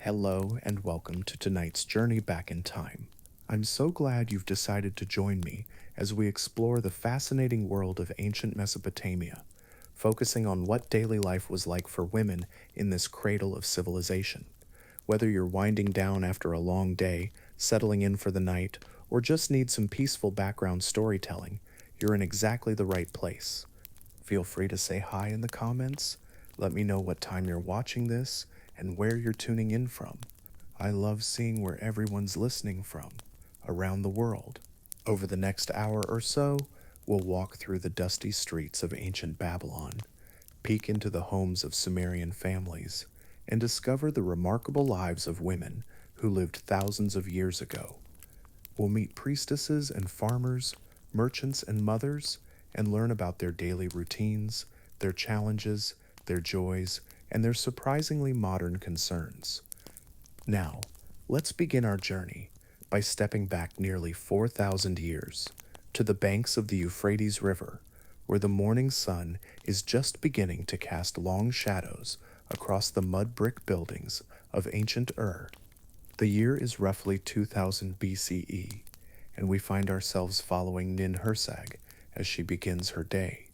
Hello and welcome to tonight's journey back in time. I'm so glad you've decided to join me as we explore the fascinating world of ancient Mesopotamia, focusing on what daily life was like for women in this cradle of civilization. Whether you're winding down after a long day, settling in for the night, or just need some peaceful background storytelling, you're in exactly the right place. Feel free to say hi in the comments. Let me know what time you're watching this and where you're tuning in from. I love seeing where everyone's listening from around the world. Over the next hour or so, we'll walk through the dusty streets of ancient Babylon, peek into the homes of Sumerian families, and discover the remarkable lives of women who lived thousands of years ago. We'll meet priestesses and farmers, merchants and mothers, and learn about their daily routines, their challenges, their joys, and their surprisingly modern concerns. Now, let's begin our journey by stepping back nearly 4,000 years to the banks of the Euphrates River, where the morning sun is just beginning to cast long shadows across the mud brick buildings of ancient Ur. The year is roughly 2000 BCE, and we find ourselves following Ninhursag as she begins her day.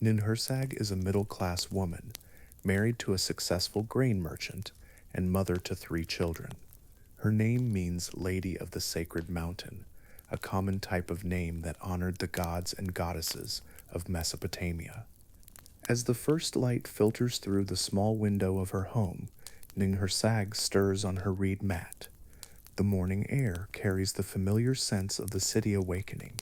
Ninhursag is a middle-class woman, married to a successful grain merchant and mother to 3 children. Her name means Lady of the Sacred Mountain, a common type of name that honored the gods and goddesses of Mesopotamia. As the first light filters through the small window of her home, Ninhursag stirs on her reed mat. The morning air carries the familiar sense of the city awakening,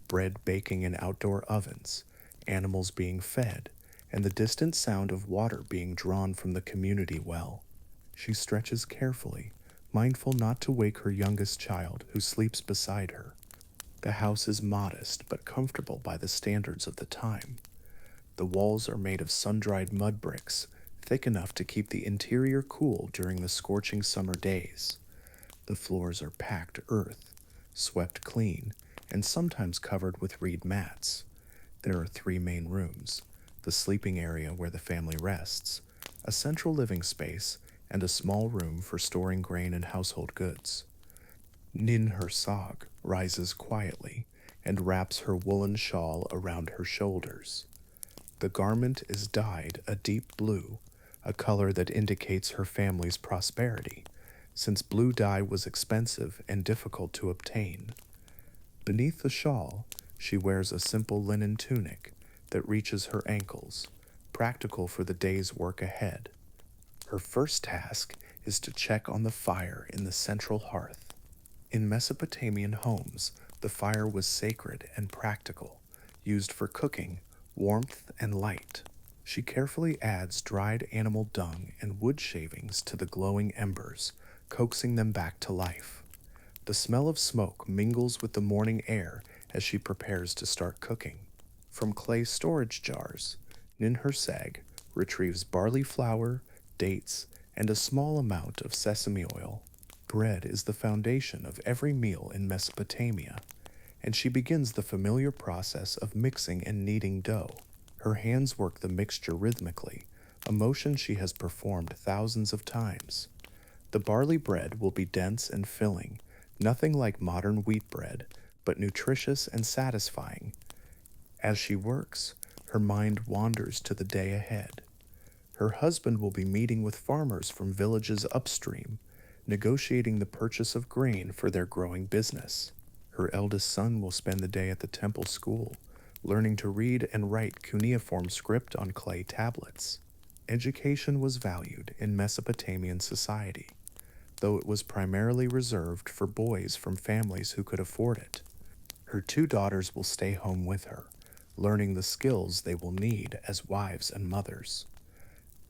bread baking in outdoor ovens, animals being fed, and the distant sound of water being drawn from the community well. She stretches carefully, mindful not to wake her youngest child who sleeps beside her. The house is modest but comfortable by the standards of the time. The walls are made of sun-dried mud bricks, thick enough to keep the interior cool during the scorching summer days. The floors are packed earth, swept clean, and sometimes covered with reed mats. There are 3 main rooms: the sleeping area where the family rests, a central living space, and a small room for storing grain and household goods. Ninhursag rises quietly and wraps her woolen shawl around her shoulders. The garment is dyed a deep blue, a color that indicates her family's prosperity, since blue dye was expensive and difficult to obtain. Beneath the shawl, she wears a simple linen tunic that reaches her ankles, practical for the day's work ahead. Her first task is to check on the fire in the central hearth. In Mesopotamian homes, the fire was sacred and practical, used for cooking, warmth, and light. She carefully adds dried animal dung and wood shavings to the glowing embers, coaxing them back to life. The smell of smoke mingles with the morning air as she prepares to start cooking. From clay storage jars, Ninhursag retrieves barley flour, dates, and a small amount of sesame oil. Bread is the foundation of every meal in Mesopotamia, and she begins the familiar process of mixing and kneading dough. Her hands work the mixture rhythmically, a motion she has performed thousands of times. The barley bread will be dense and filling, nothing like modern wheat bread, but nutritious and satisfying. As she works, her mind wanders to the day ahead. Her husband will be meeting with farmers from villages upstream, negotiating the purchase of grain for their growing business. Her eldest son will spend the day at the temple school, learning to read and write cuneiform script on clay tablets. Education was valued in Mesopotamian society, though it was primarily reserved for boys from families who could afford it. Her 2 daughters will stay home with her, learning the skills they will need as wives and mothers.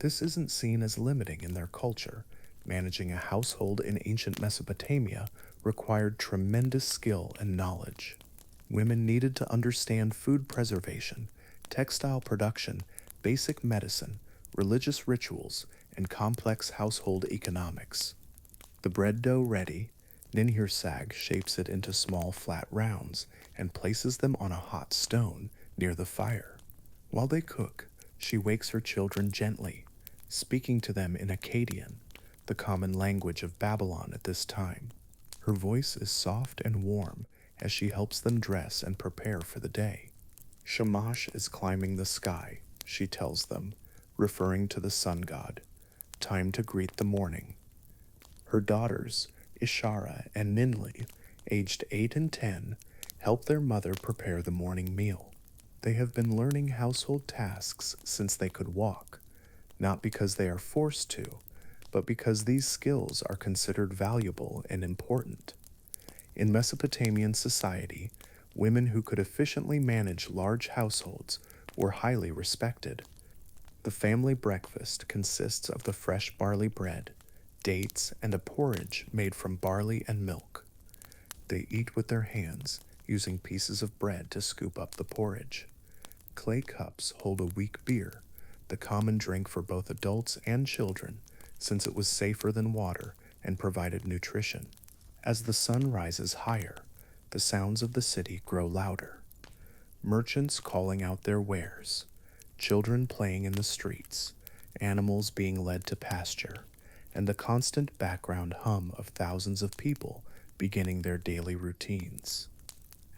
This isn't seen as limiting in their culture. Managing a household in ancient Mesopotamia required tremendous skill and knowledge. Women needed to understand food preservation, textile production, basic medicine, religious rituals, and complex household economics. The bread dough ready, Ninhursag shapes it into small flat rounds and places them on a hot stone near the fire. While they cook, she wakes her children gently, speaking to them in Akkadian, the common language of Babylon at this time. Her voice is soft and warm as she helps them dress and prepare for the day. Shamash is climbing the sky, she tells them, referring to the sun god. Time to greet the morning. Her daughters, Ishara and Ninli, aged 8 and 10, help their mother prepare the morning meal. They have been learning household tasks since they could walk, not because they are forced to, but because these skills are considered valuable and important. In Mesopotamian society, women who could efficiently manage large households were highly respected. The family breakfast consists of the fresh barley bread, dates, and a porridge made from barley and milk. They eat with their hands, using pieces of bread to scoop up the porridge. Clay cups hold a weak beer, the common drink for both adults and children, since it was safer than water and provided nutrition. As the sun rises higher, the sounds of the city grow louder. Merchants calling out their wares, children playing in the streets, animals being led to pasture, and the constant background hum of thousands of people beginning their daily routines.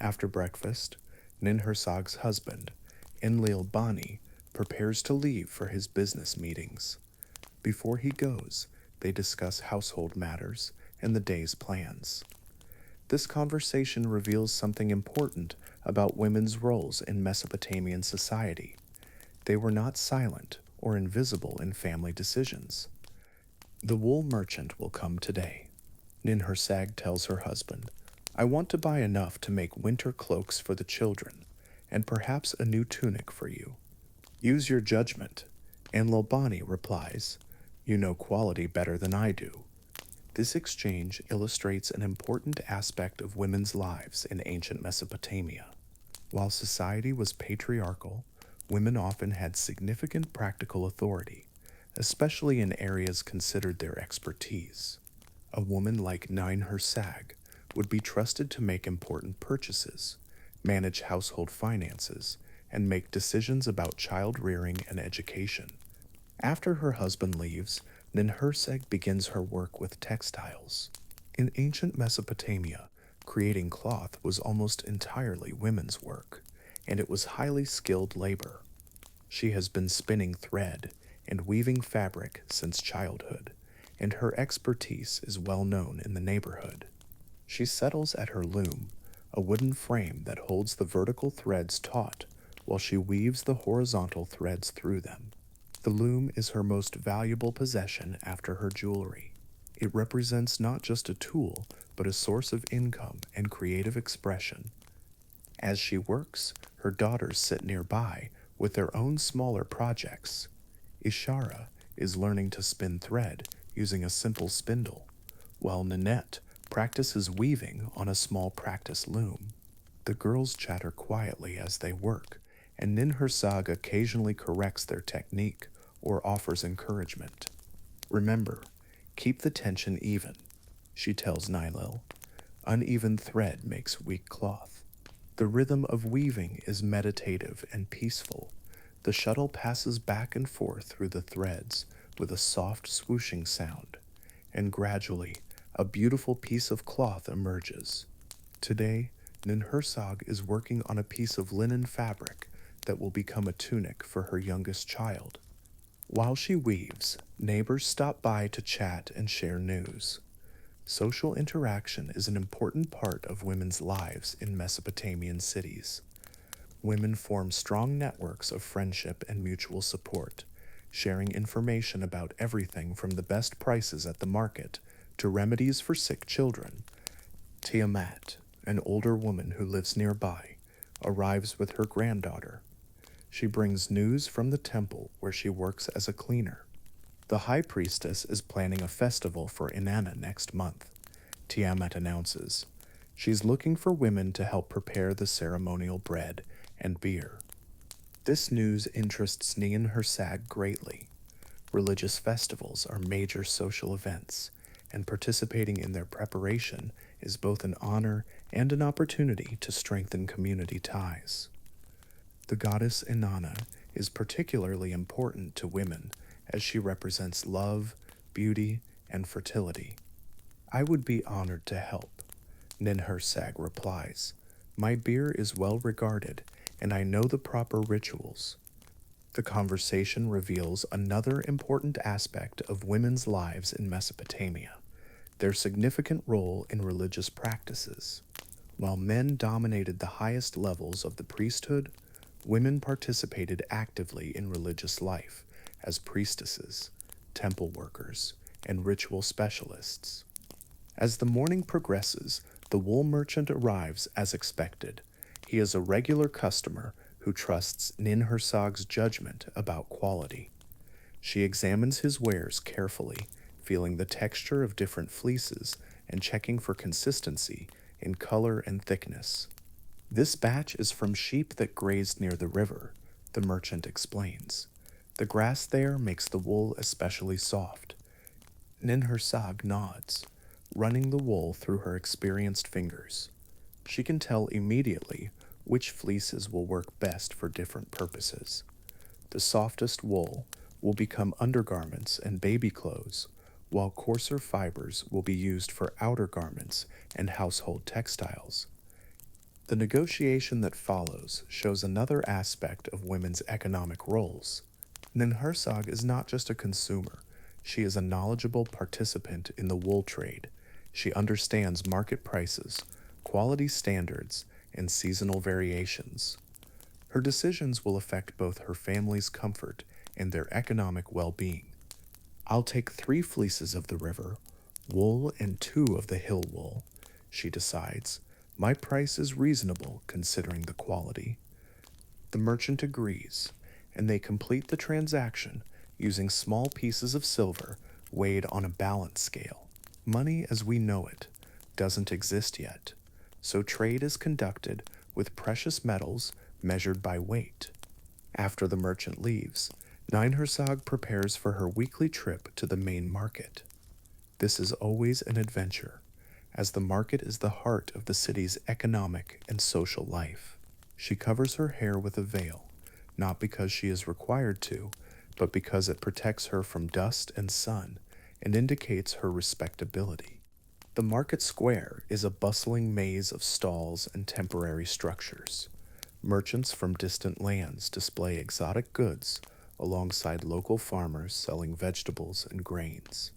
After breakfast, Ninhursag's husband, Enlil Bani, prepares to leave for his business meetings. Before he goes, they discuss household matters and the day's plans. This conversation reveals something important about women's roles in Mesopotamian society. They were not silent or invisible in family decisions. The wool merchant will come today. Ninhursag tells her husband, I want to buy enough to make winter cloaks for the children, and perhaps a new tunic for you. Use your judgment. And Lobani replies, You know quality better than I do. This exchange illustrates an important aspect of women's lives in ancient Mesopotamia. While society was patriarchal, women often had significant practical authority, especially in areas considered their expertise. A woman like Ninhursag would be trusted to make important purchases, manage household finances, and make decisions about child rearing and education. After her husband leaves, Ninhursag begins her work with textiles. In ancient Mesopotamia, creating cloth was almost entirely women's work, and it was highly skilled labor. She has been spinning thread and weaving fabric since childhood, and her expertise is well known in the neighborhood. She settles at her loom, a wooden frame that holds the vertical threads taut while she weaves the horizontal threads through them. The loom is her most valuable possession after her jewelry. It represents not just a tool, but a source of income and creative expression. As she works, her daughters sit nearby with their own smaller projects. Ishara is learning to spin thread using a simple spindle, while Nanette practices weaving on a small practice loom. The girls chatter quietly as they work, and Ninhursag occasionally corrects their technique or offers encouragement. Remember, keep the tension even, she tells Nilil. Uneven thread makes weak cloth. The rhythm of weaving is meditative and peaceful. The shuttle passes back and forth through the threads with a soft swooshing sound, and gradually a beautiful piece of cloth emerges. Today, Ninhursag is working on a piece of linen fabric that will become a tunic for her youngest child. While she weaves, neighbors stop by to chat and share news. Social interaction is an important part of women's lives in Mesopotamian cities. Women form strong networks of friendship and mutual support, sharing information about everything from the best prices at the market to remedies for sick children. Tiamat, an older woman who lives nearby, arrives with her granddaughter. She brings news from the temple where she works as a cleaner. The high priestess is planning a festival for Inanna next month, Tiamat announces. She's looking for women to help prepare the ceremonial bread and beer. This news interests Ninhursag greatly. Religious festivals are major social events, and participating in their preparation is both an honor and an opportunity to strengthen community ties. The goddess Inanna is particularly important to women as she represents love, beauty, and fertility. I would be honored to help, Ninhursag replies. My beer is well regarded, and I know the proper rituals. The conversation reveals another important aspect of women's lives in Mesopotamia, their significant role in religious practices. While men dominated the highest levels of the priesthood, women participated actively in religious life as priestesses, temple workers, and ritual specialists. As the morning progresses, the wool merchant arrives as expected. He is a regular customer who trusts Ninhursag's judgment about quality. She examines his wares carefully, feeling the texture of different fleeces and checking for consistency in color and thickness. This batch is from sheep that grazed near the river, the merchant explains. The grass there makes the wool especially soft. Ninhursag nods, running the wool through her experienced fingers. She can tell immediately which fleeces will work best for different purposes. The softest wool will become undergarments and baby clothes, while coarser fibers will be used for outer garments and household textiles. The negotiation that follows shows another aspect of women's economic roles. Ninhursag is not just a consumer, she is a knowledgeable participant in the wool trade. She understands market prices, quality standards, and seasonal variations. Her decisions will affect both her family's comfort and their economic well-being. I'll take 3 fleeces of the river, wool and 2 of the hill wool, she decides. My price is reasonable considering the quality. The merchant agrees, and they complete the transaction using small pieces of silver weighed on a balance scale. Money as we know it doesn't exist yet, so trade is conducted with precious metals measured by weight. After the merchant leaves, Ninhursag prepares for her weekly trip to the main market. This is always an adventure, as the market is the heart of the city's economic and social life. She covers her hair with a veil, not because she is required to, but because it protects her from dust and sun and indicates her respectability. The market square is a bustling maze of stalls and temporary structures. Merchants from distant lands display exotic goods alongside local farmers selling vegetables and grains.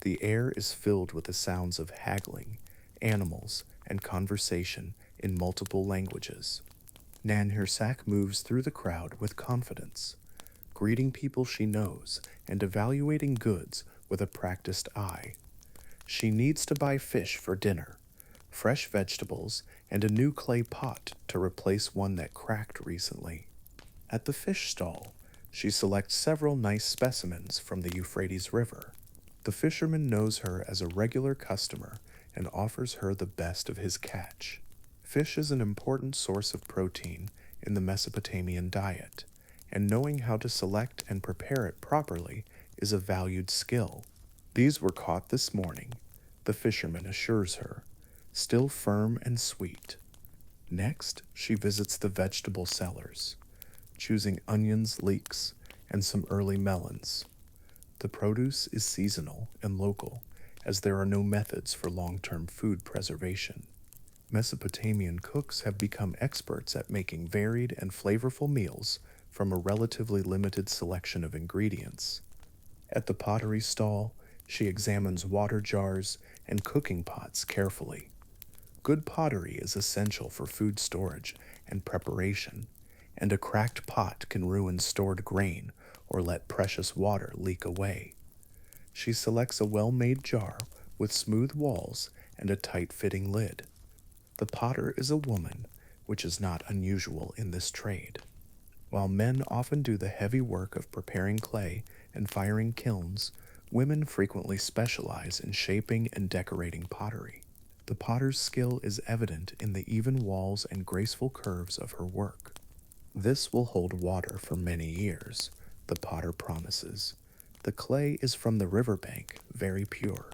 The air is filled with the sounds of haggling, animals, and conversation in multiple languages. Ninhursag moves through the crowd with confidence, greeting people she knows and evaluating goods with a practiced eye. She needs to buy fish for dinner, fresh vegetables, and a new clay pot to replace one that cracked recently. At the fish stall, she selects several nice specimens from the Euphrates River. The fisherman knows her as a regular customer and offers her the best of his catch. Fish is an important source of protein in the Mesopotamian diet, and knowing how to select and prepare it properly is a valued skill. These were caught this morning, the fisherman assures her, still firm and sweet. Next, she visits the vegetable sellers, choosing onions, leeks, and some early melons. The produce is seasonal and local, as there are no methods for long-term food preservation. Mesopotamian cooks have become experts at making varied and flavorful meals from a relatively limited selection of ingredients. At the pottery stall, she examines water jars and cooking pots carefully. Good pottery is essential for food storage and preparation, and a cracked pot can ruin stored grain or let precious water leak away. She selects a well-made jar with smooth walls and a tight-fitting lid. The potter is a woman, which is not unusual in this trade. While men often do the heavy work of preparing clay and firing kilns, women frequently specialize in shaping and decorating pottery. The potter's skill is evident in the even walls and graceful curves of her work. This will hold water for many years, the potter promises. The clay is from the riverbank, very pure.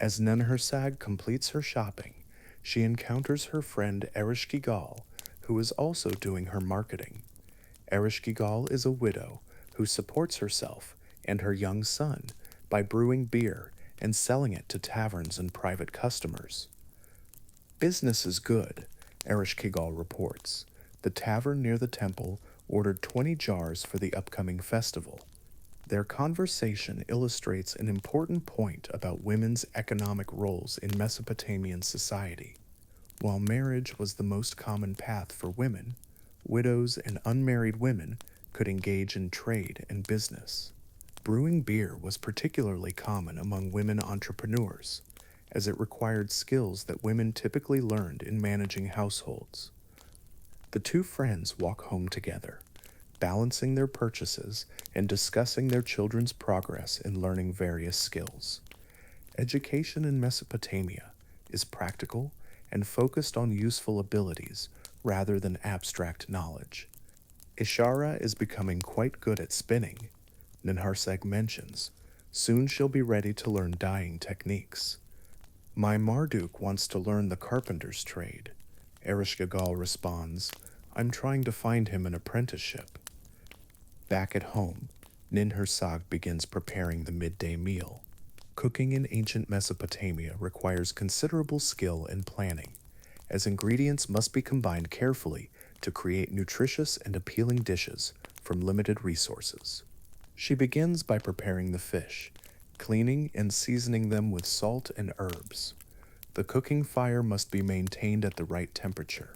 As Ninhursag completes her shopping, she encounters her friend Ereshkigal, who is also doing her marketing. Ereshkigal is a widow who supports herself and her young son by brewing beer and selling it to taverns and private customers. Business is good, Ereshkigal reports. The tavern near the temple ordered 20 jars for the upcoming festival. Their conversation illustrates an important point about women's economic roles in Mesopotamian society. While marriage was the most common path for women, widows and unmarried women could engage in trade and business. Brewing beer was particularly common among women entrepreneurs, as it required skills that women typically learned in managing households. The two friends walk home together, balancing their purchases and discussing their children's progress in learning various skills. Education in Mesopotamia is practical and focused on useful abilities rather than abstract knowledge. Ishara is becoming quite good at spinning, Ninharsag mentions. Soon she'll be ready to learn dyeing techniques. My Marduk wants to learn the carpenter's trade. Ereshkigal responds, I'm trying to find him an apprenticeship. Back at home, Ninhursag begins preparing the midday meal. Cooking in ancient Mesopotamia requires considerable skill and planning, as ingredients must be combined carefully to create nutritious and appealing dishes from limited resources. She begins by preparing the fish, cleaning and seasoning them with salt and herbs. The cooking fire must be maintained at the right temperature,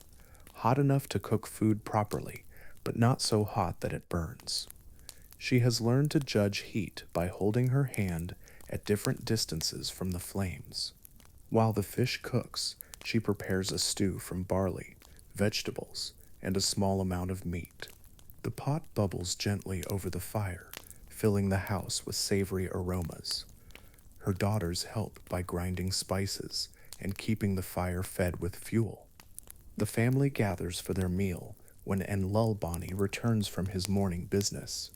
hot enough to cook food properly, but not so hot that it burns. She has learned to judge heat by holding her hand at different distances from the flames. While the fish cooks, she prepares a stew from barley, vegetables, and a small amount of meat. The pot bubbles gently over the fire, filling the house with savory aromas. Her daughters help by grinding spices and keeping the fire fed with fuel. The family gathers for their meal when Enlulbani returns from his morning business.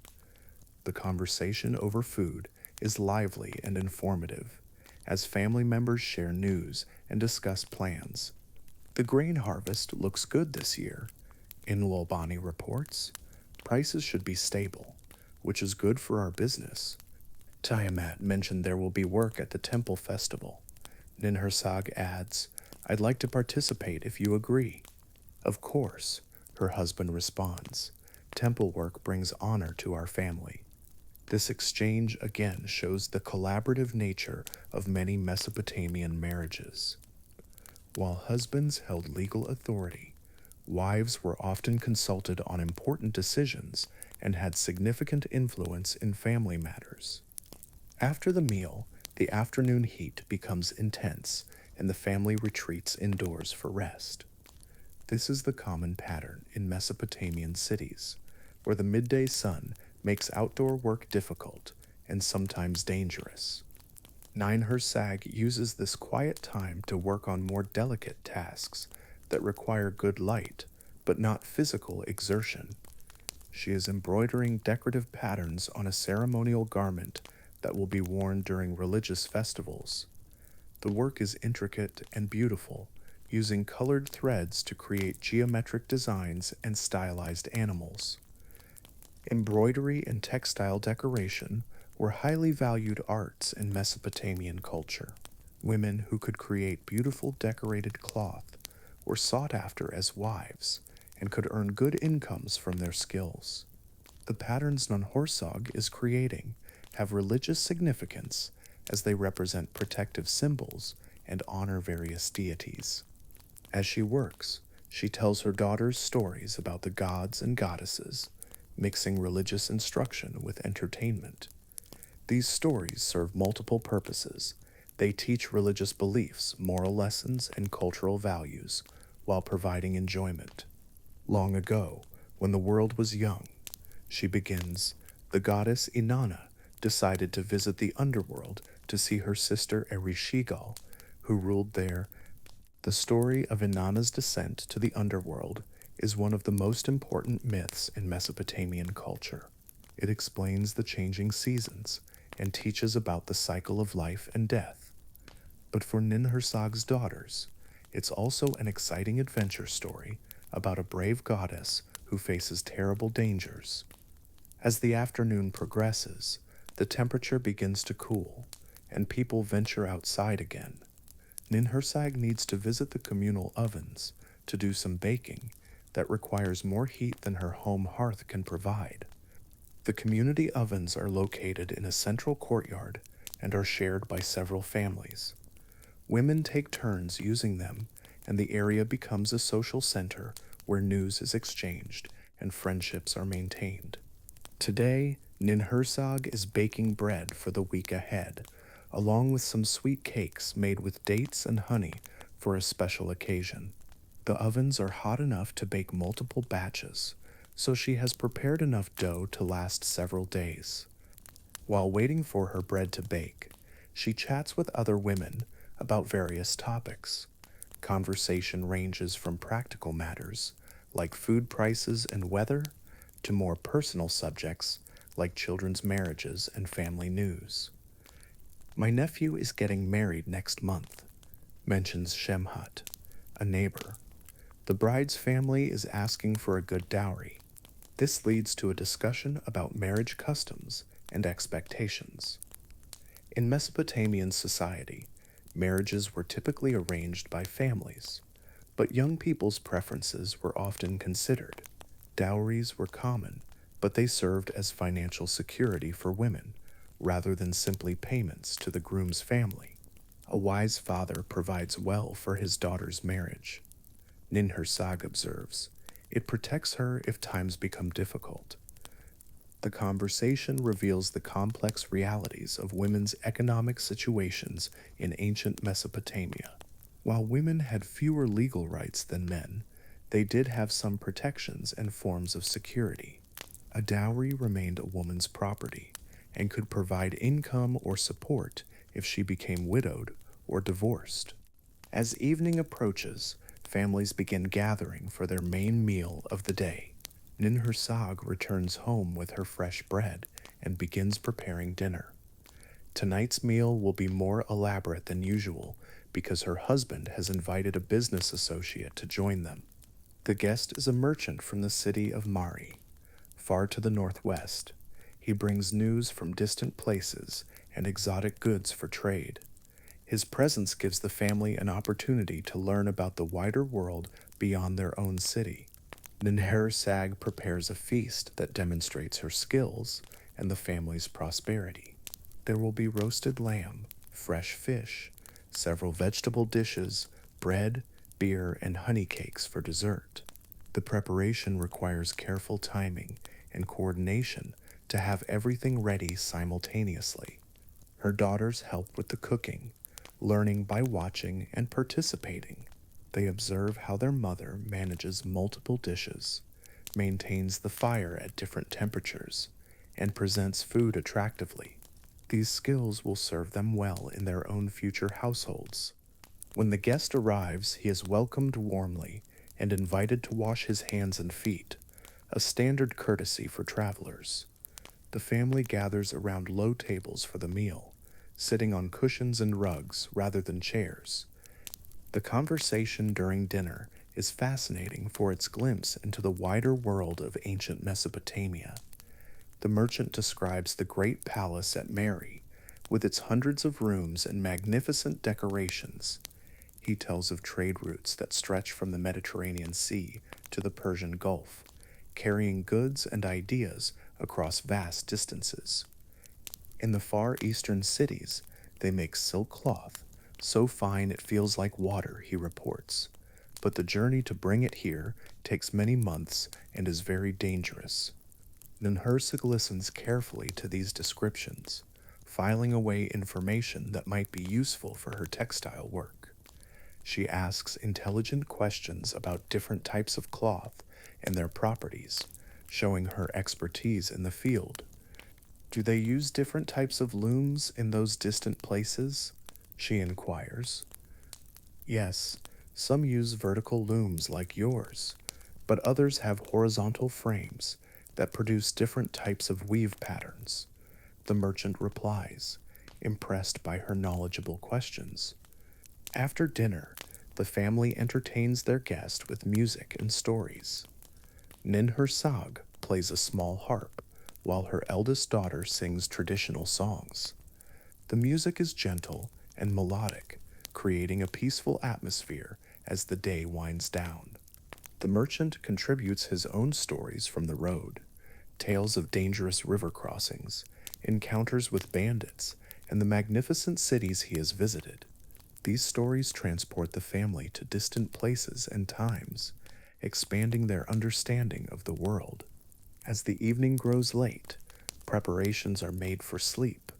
The conversation over food is lively and informative, as family members share news and discuss plans. The grain harvest looks good this year, Enlulbani reports. Prices should be stable, which is good for our business. Tiamat mentioned there will be work at the temple festival. Ninhursag adds, I'd like to participate if you agree. Of course, her husband responds. Temple work brings honor to our family. This exchange again shows the collaborative nature of many Mesopotamian marriages. While husbands held legal authority, wives were often consulted on important decisions and had significant influence in family matters. After the meal, the afternoon heat becomes intense and the family retreats indoors for rest. This is the common pattern in Mesopotamian cities, where the midday sun makes outdoor work difficult and sometimes dangerous. Ninhursag uses this quiet time to work on more delicate tasks that require good light, but not physical exertion. She is embroidering decorative patterns on a ceremonial garment that will be worn during religious festivals. The work is intricate and beautiful, using colored threads to create geometric designs and stylized animals. Embroidery and textile decoration were highly valued arts in Mesopotamian culture. Women who could create beautiful decorated cloth were sought after as wives and could earn good incomes from their skills. The patterns Ninhursag is creating have religious significance as they represent protective symbols and honor various deities. As she works, she tells her daughters stories about the gods and goddesses, mixing religious instruction with entertainment. These stories serve multiple purposes. They teach religious beliefs, moral lessons, and cultural values, while providing enjoyment. Long ago, when the world was young, she begins, the goddess Inanna decided to visit the underworld to see her sister Ereshkigal, who ruled there. The story of Inanna's descent to the underworld is one of the most important myths in Mesopotamian culture. It explains the changing seasons and teaches about the cycle of life and death. But for Ninhursag's daughters, it's also an exciting adventure story about a brave goddess who faces terrible dangers. As the afternoon progresses, the temperature begins to cool, and people venture outside again. Ninhursag needs to visit the communal ovens to do some baking that requires more heat than her home hearth can provide. The community ovens are located in a central courtyard and are shared by several families. Women take turns using them, and the area becomes a social center where news is exchanged and friendships are maintained. Today, Ninhursag is baking bread for the week ahead, along with some sweet cakes made with dates and honey for a special occasion. The ovens are hot enough to bake multiple batches, so she has prepared enough dough to last several days. While waiting for her bread to bake, she chats with other women about various topics. Conversation ranges from practical matters, like food prices and weather, to more personal subjects, like children's marriages and family news. My nephew is getting married next month, mentions Shemhut, a neighbor. The bride's family is asking for a good dowry. This leads to a discussion about marriage customs and expectations. In Mesopotamian society, marriages were typically arranged by families, but young people's preferences were often considered. Dowries were common, but they served as financial security for women, rather than simply payments to the groom's family. A wise father provides well for his daughter's marriage. Ninhursag observes, it protects her if times become difficult. The conversation reveals the complex realities of women's economic situations in ancient Mesopotamia. While women had fewer legal rights than men, they did have some protections and forms of security. A dowry remained a woman's property and could provide income or support if she became widowed or divorced. As evening approaches, families begin gathering for their main meal of the day. Ninhursag returns home with her fresh bread and begins preparing dinner. Tonight's meal will be more elaborate than usual because her husband has invited a business associate to join them. The guest is a merchant from the city of Mari, far to the northwest. He brings news from distant places and exotic goods for trade. His presence gives the family an opportunity to learn about the wider world beyond their own city. Ninhursag prepares a feast that demonstrates her skills and the family's prosperity. There will be roasted lamb, fresh fish, several vegetable dishes, bread, beer, and honey cakes for dessert. The preparation requires careful timing and coordination to have everything ready simultaneously. Her daughters help with the cooking, learning by watching and participating. They observe how their mother manages multiple dishes, maintains the fire at different temperatures, and presents food attractively. These skills will serve them well in their own future households. When the guest arrives, he is welcomed warmly and invited to wash his hands and feet, a standard courtesy for travelers. The family gathers around low tables for the meal, sitting on cushions and rugs rather than chairs. The conversation during dinner is fascinating for its glimpse into the wider world of ancient Mesopotamia. The merchant describes the great palace at Mari, with its hundreds of rooms and magnificent decorations. He tells of trade routes that stretch from the Mediterranean Sea to the Persian Gulf, carrying goods and ideas across vast distances. In the Far Eastern cities, they make silk cloth, so fine it feels like water, he reports. But the journey to bring it here takes many months and is very dangerous. Ninhursag listens carefully to these descriptions, filing away information that might be useful for her textile work. She asks intelligent questions about different types of cloth and their properties, showing her expertise in the field. Do they use different types of looms in those distant places? She inquires. Yes, some use vertical looms like yours, but others have horizontal frames that produce different types of weave patterns. The merchant replies, impressed by her knowledgeable questions. After dinner, the family entertains their guest with music and stories. Ninhursag plays a small harp, while her eldest daughter sings traditional songs. The music is gentle and melodic, creating a peaceful atmosphere as the day winds down. The merchant contributes his own stories from the road, tales of dangerous river crossings, encounters with bandits, and the magnificent cities he has visited. These stories transport the family to distant places and times, expanding their understanding of the world. As the evening grows late, preparations are made for sleep.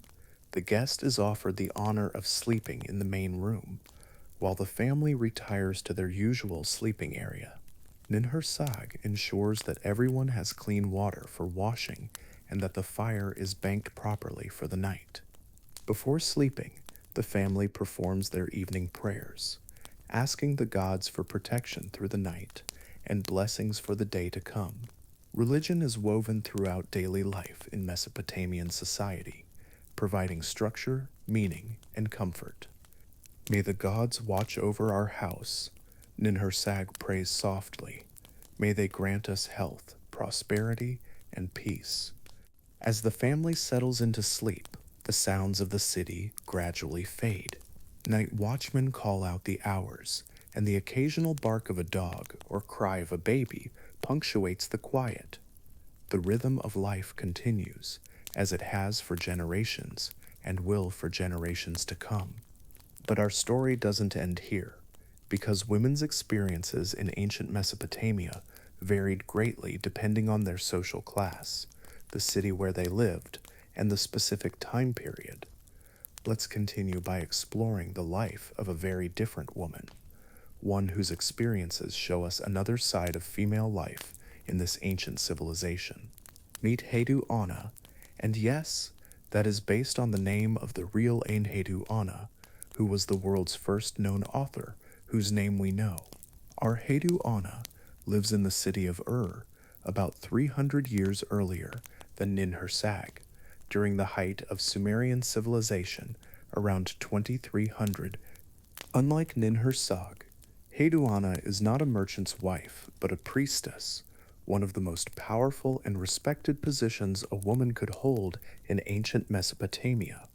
The guest is offered the honor of sleeping in the main room, while the family retires to their usual sleeping area. Ninhursag ensures that everyone has clean water for washing and that the fire is banked properly for the night. Before sleeping, the family performs their evening prayers, asking the gods for protection through the night and blessings for the day to come. Religion is woven throughout daily life in Mesopotamian society, providing structure, meaning, and comfort. May the gods watch over our house, Ninhursag prays softly. May they grant us health, prosperity, and peace. As the family settles into sleep, the sounds of the city gradually fade. Night watchmen call out the hours, and the occasional bark of a dog or cry of a baby punctuates the quiet. The rhythm of life continues, as it has for generations and will for generations to come. But our story doesn't end here, because women's experiences in ancient Mesopotamia varied greatly depending on their social class, the city where they lived, and the specific time period. Let's continue by exploring the life of a very different woman, one whose experiences show us another side of female life in this ancient civilization. Meet Hedu Anna, and yes, that is based on the name of the real Enhedu Anna, who was the world's first known author, whose name we know. Our Hedu Anna lives in the city of about 300 years earlier than Ninhursag, during the height of Sumerian civilization around 2300. Unlike Ninhursag, Hedu Anna is not a merchant's wife, but a priestess, one of the most powerful and respected positions a woman could hold in ancient Mesopotamia.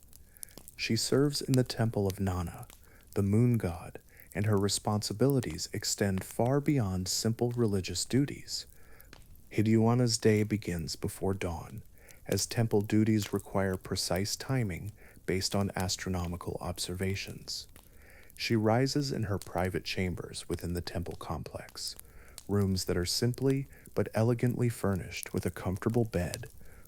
She serves in the temple of Nana, the moon god, and her responsibilities extend far beyond simple religious duties. Hiduana's day begins before dawn, as temple duties require precise timing based on astronomical observations. She rises in her private chambers within the temple complex, rooms that are simply but elegantly furnished with a comfortable bed,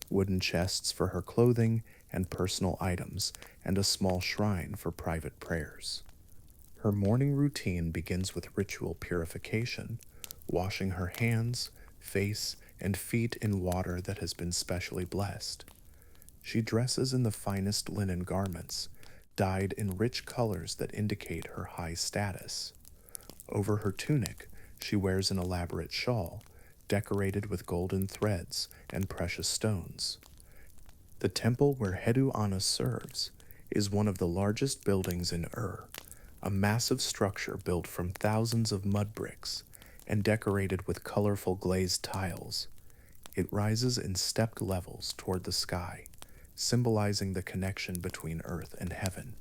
wooden chests for her clothing and personal items, and a small shrine for private prayers. Her morning routine begins with ritual purification, washing her hands, face, and feet in water that has been specially blessed. She dresses in the finest linen garments, dyed in rich colors that indicate her high status. Over her tunic, she wears an elaborate shawl, decorated with golden threads and precious stones. The temple where Hedu Anna serves is one of the largest buildings in a massive structure built from thousands of mud bricks and decorated with colorful glazed tiles. It rises in stepped levels toward the sky, symbolizing the connection between earth and heaven.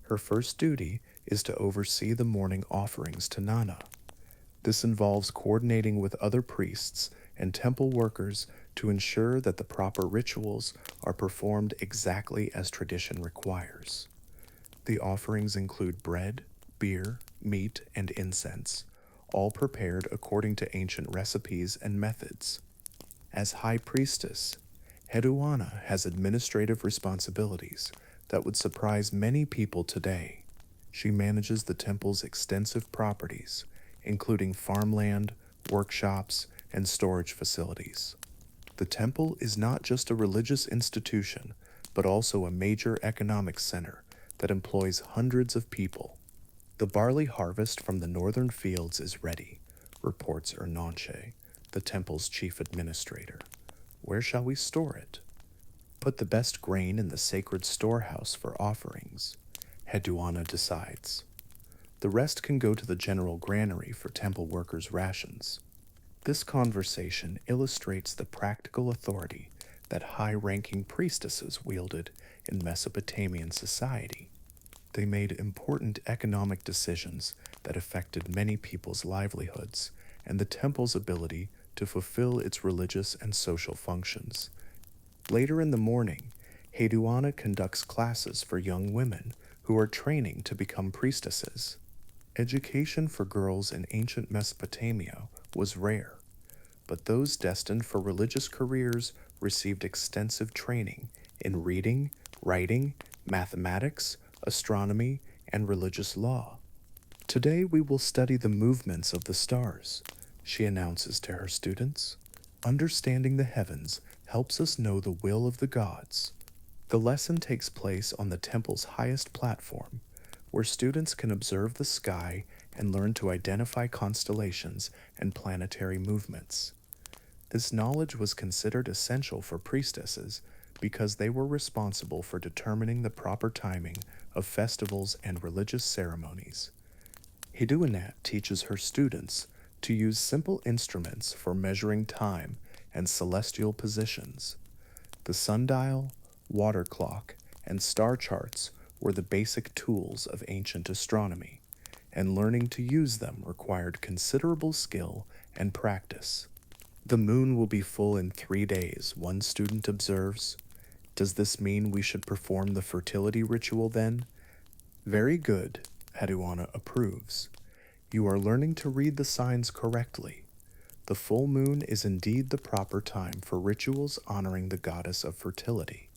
Her first duty is to oversee the morning offerings to Nana. This involves coordinating with other priests and temple workers to ensure that the proper rituals are performed exactly as tradition requires. The offerings include bread, beer, meat, and incense, all prepared according to ancient recipes and methods. As High Priestess, Heduana has administrative responsibilities that would surprise many people today. She manages the temple's extensive properties, including farmland, workshops, and storage facilities. The temple is not just a religious institution, but also a major economic center that employs hundreds of people. The barley harvest from the northern fields is ready, reports Ernanche, the temple's chief administrator. Where shall we store it? Put the best grain in the sacred storehouse for offerings, Heduana decides. The rest can go to the general granary for temple workers' rations. This conversation illustrates the practical authority that high-ranking priestesses wielded in Mesopotamian society. They made important economic decisions that affected many people's livelihoods and the temple's ability to fulfill its religious and social functions. Later in the morning, Heduana conducts classes for young women who are training to become priestesses. Education for girls in ancient Mesopotamia was rare, but those destined for religious careers received extensive training in reading, writing, mathematics, astronomy, and religious law. Today we will study the movements of the stars, she announces to her students. Understanding the heavens helps us know the will of the gods. The lesson takes place on the temple's highest platform, where students can observe the sky and learn to identify constellations and planetary movements. This knowledge was considered essential for priestesses because they were responsible for determining the proper timing of festivals and religious ceremonies. Hiduinat teaches her students to use simple instruments for measuring time and celestial positions. The sundial, water clock, and star charts were the basic tools of ancient astronomy, and learning to use them required considerable skill and practice. The moon will be full in 3 days, one student observes. Does this mean we should perform the fertility ritual then? Very good, Heduana approves. You are learning to read the signs correctly. The full moon is indeed the proper time for rituals honoring the goddess of fertility.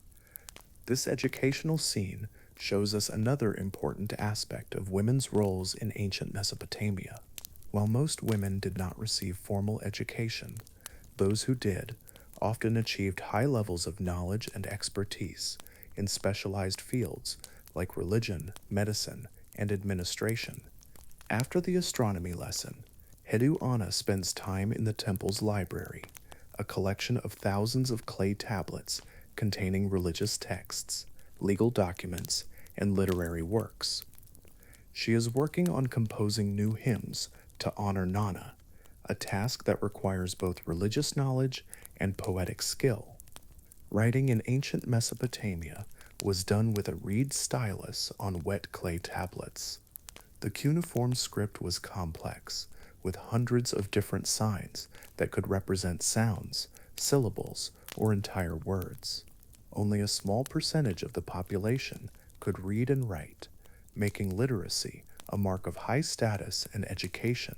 This educational scene shows us another important aspect of women's roles in ancient Mesopotamia. While most women did not receive formal education, those who did often achieved high levels of knowledge and expertise in specialized fields like religion, medicine, and administration. After the astronomy lesson, Heduana spends time in the temple's library, a collection of thousands of clay tablets containing religious texts, legal documents, and literary works. She is working on composing new hymns to honor Nana, a task that requires both religious knowledge and poetic skill. Writing in ancient Mesopotamia was done with a reed stylus on wet clay tablets. The cuneiform script was complex, with hundreds of different signs that could represent sounds, syllables, or entire words. Only a small percentage of the population could read and write, making literacy a mark of high status and education.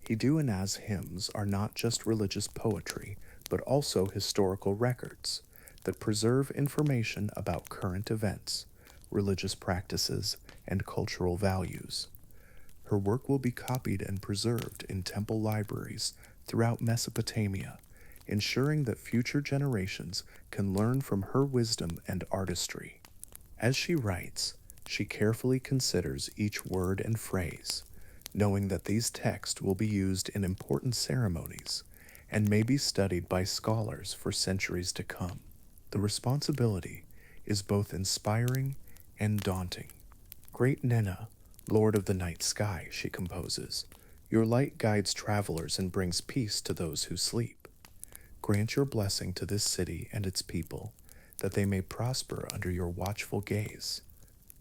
Hiduinat's hymns are not just religious poetry, but also historical records that preserve information about current events, religious practices, and cultural values. Her work will be copied and preserved in temple libraries throughout Mesopotamia, ensuring that future generations can learn from her wisdom and artistry. As she writes, she carefully considers each word and phrase, knowing that these texts will be used in important ceremonies and may be studied by scholars for centuries to come. The responsibility is both inspiring and daunting. Great Nena, Lord of the night sky, she composes, your light guides travelers and brings peace to those who sleep. Grant your blessing to this city and its people, that they may prosper under your watchful gaze.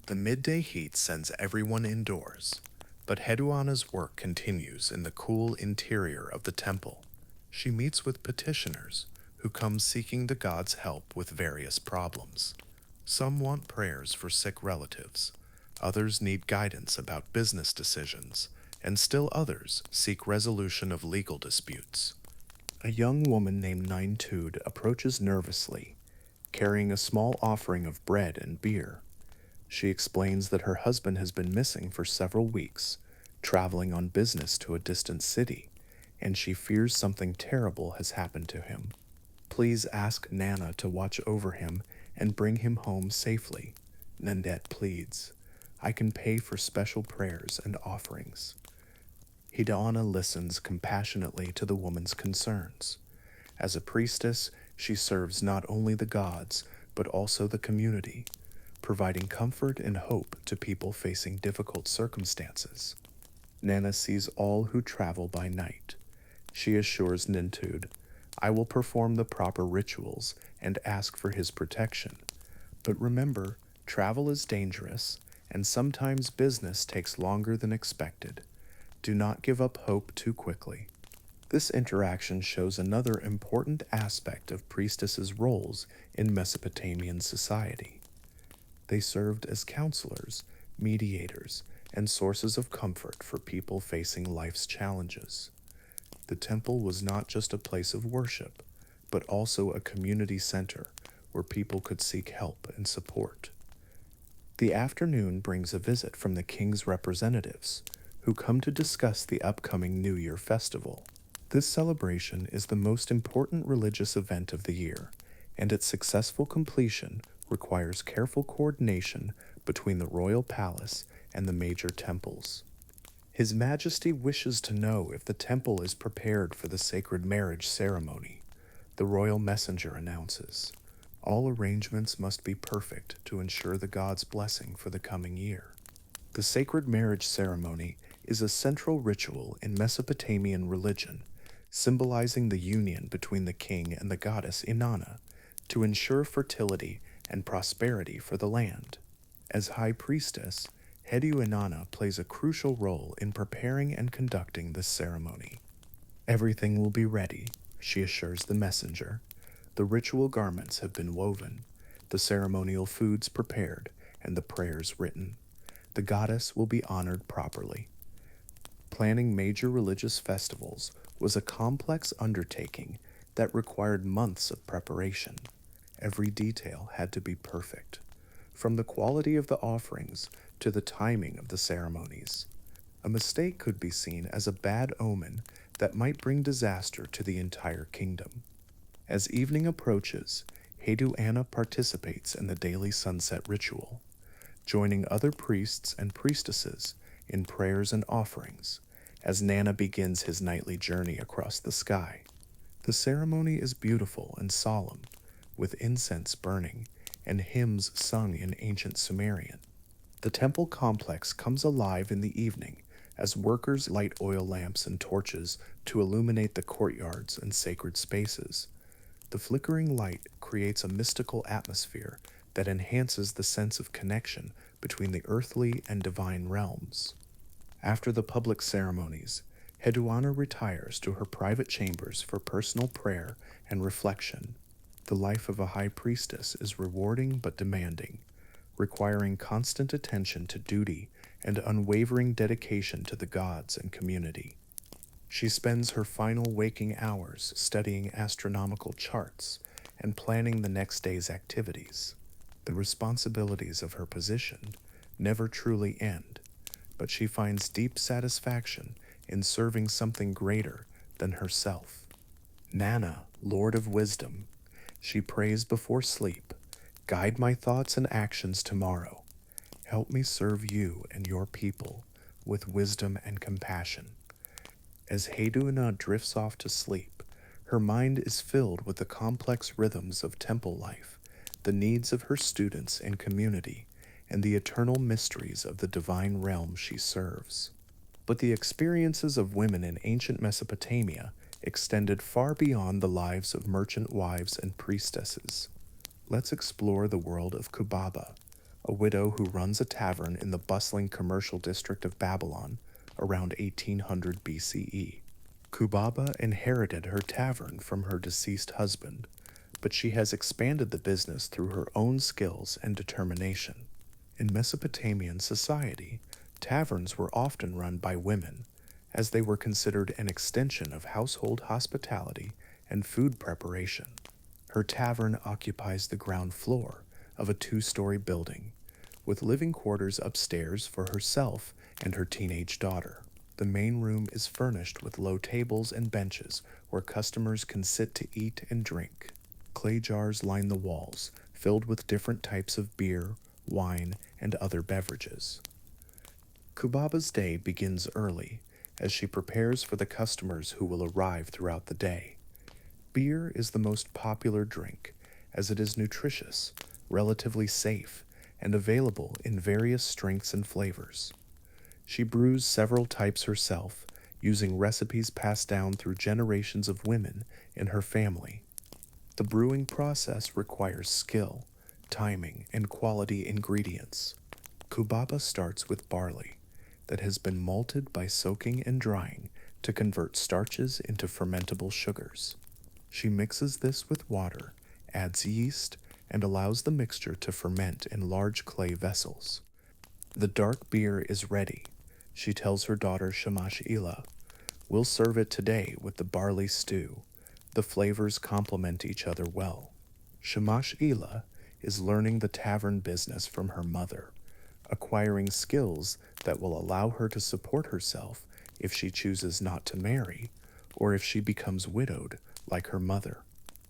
The midday heat sends everyone indoors, but Heduana's work continues in the cool interior of the temple. She meets with petitioners who come seeking the gods' help with various problems. Some want prayers for sick relatives, others need guidance about business decisions, and still others seek resolution of legal disputes. A young woman named Nintud approaches nervously, carrying a small offering of bread and beer. She explains that her husband has been missing for several weeks, traveling on business to a distant city, and she fears something terrible has happened to him. Please ask Nana to watch over him and bring him home safely, Nandet pleads. I can pay for special prayers and offerings. Hiduana listens compassionately to the woman's concerns. As a priestess, she serves not only the gods, but also the community, providing comfort and hope to people facing difficult circumstances. Nana sees all who travel by night. She assures Nintud, I will perform the proper rituals and ask for his protection. But remember, travel is dangerous, and sometimes business takes longer than expected. Do not give up hope too quickly. This interaction shows another important aspect of priestesses' roles in Mesopotamian society. They served as counselors, mediators, and sources of comfort for people facing life's challenges. The temple was not just a place of worship, but also a community center where people could seek help and support. The afternoon brings a visit from the king's representatives, who come to discuss the upcoming New Year festival. This celebration is the most important religious event of the year, and its successful completion requires careful coordination between the royal palace and the major temples. His Majesty wishes to know if the temple is prepared for the sacred marriage ceremony. The royal messenger announces. All arrangements must be perfect to ensure the god's blessing for the coming year. The sacred marriage ceremony is a central ritual in Mesopotamian religion, symbolizing the union between the king and the goddess Inanna to ensure fertility and prosperity for the land. As high priestess, Hedu Inanna plays a crucial role in preparing and conducting this ceremony. Everything will be ready, she assures the messenger. The ritual garments have been woven, the ceremonial foods prepared, and the prayers written. The goddess will be honored properly. Planning major religious festivals was a complex undertaking that required months of preparation. Every detail had to be perfect, from the quality of the offerings to the timing of the ceremonies. A mistake could be seen as a bad omen that might bring disaster to the entire kingdom. As evening approaches, Hedu Anna participates in the daily sunset ritual, joining other priests and priestesses in prayers and offerings as Nana begins his nightly journey across the sky. The ceremony is beautiful and solemn, with incense burning and hymns sung in ancient Sumerian. The temple complex comes alive in the evening as workers light oil lamps and torches to illuminate the courtyards and sacred spaces. The flickering light creates a mystical atmosphere that enhances the sense of connection between the earthly and divine realms. After the public ceremonies, Heduanna retires to her private chambers for personal prayer and reflection. The life of a high priestess is rewarding but demanding, requiring constant attention to duty and unwavering dedication to the gods and community. She spends her final waking hours studying astronomical charts and planning the next day's activities. The responsibilities of her position never truly end, but she finds deep satisfaction in serving something greater than herself. Nana, Lord of Wisdom, she prays before sleep, guide my thoughts and actions tomorrow. Help me serve you and your people with wisdom and compassion. As Heduanna drifts off to sleep, her mind is filled with the complex rhythms of temple life, the needs of her students and community, and the eternal mysteries of the divine realm she serves. But the experiences of women in ancient Mesopotamia extended far beyond the lives of merchant wives and priestesses. Let's explore the world of Kubaba, a widow who runs a tavern in the bustling commercial district of Babylon around 1800 BCE. Kubaba inherited her tavern from her deceased husband, but she has expanded the business through her own skills and determination. In Mesopotamian society, taverns were often run by women, as they were considered an extension of household hospitality and food preparation. Her tavern occupies the ground floor of a two-story building, with living quarters upstairs for herself and her teenage daughter. The main room is furnished with low tables and benches where customers can sit to eat and drink. Clay jars line the walls, filled with different types of beer, wine, and other beverages. Kubaba's day begins early as she prepares for the customers who will arrive throughout the day. Beer is the most popular drink, as it is nutritious, relatively safe, and available in various strengths and flavors. She brews several types herself, using recipes passed down through generations of women in her family. The brewing process requires skill, timing, and quality ingredients. Kubaba starts with barley that has been malted by soaking and drying to convert starches into fermentable sugars. She mixes this with water, adds yeast, and allows the mixture to ferment in large clay vessels. The dark beer is ready. She tells her daughter Shamash Ila, "We'll serve it today with the barley stew. The flavors complement each other well." Shamash Ila is learning the tavern business from her mother, acquiring skills that will allow her to support herself if she chooses not to marry or if she becomes widowed like her mother.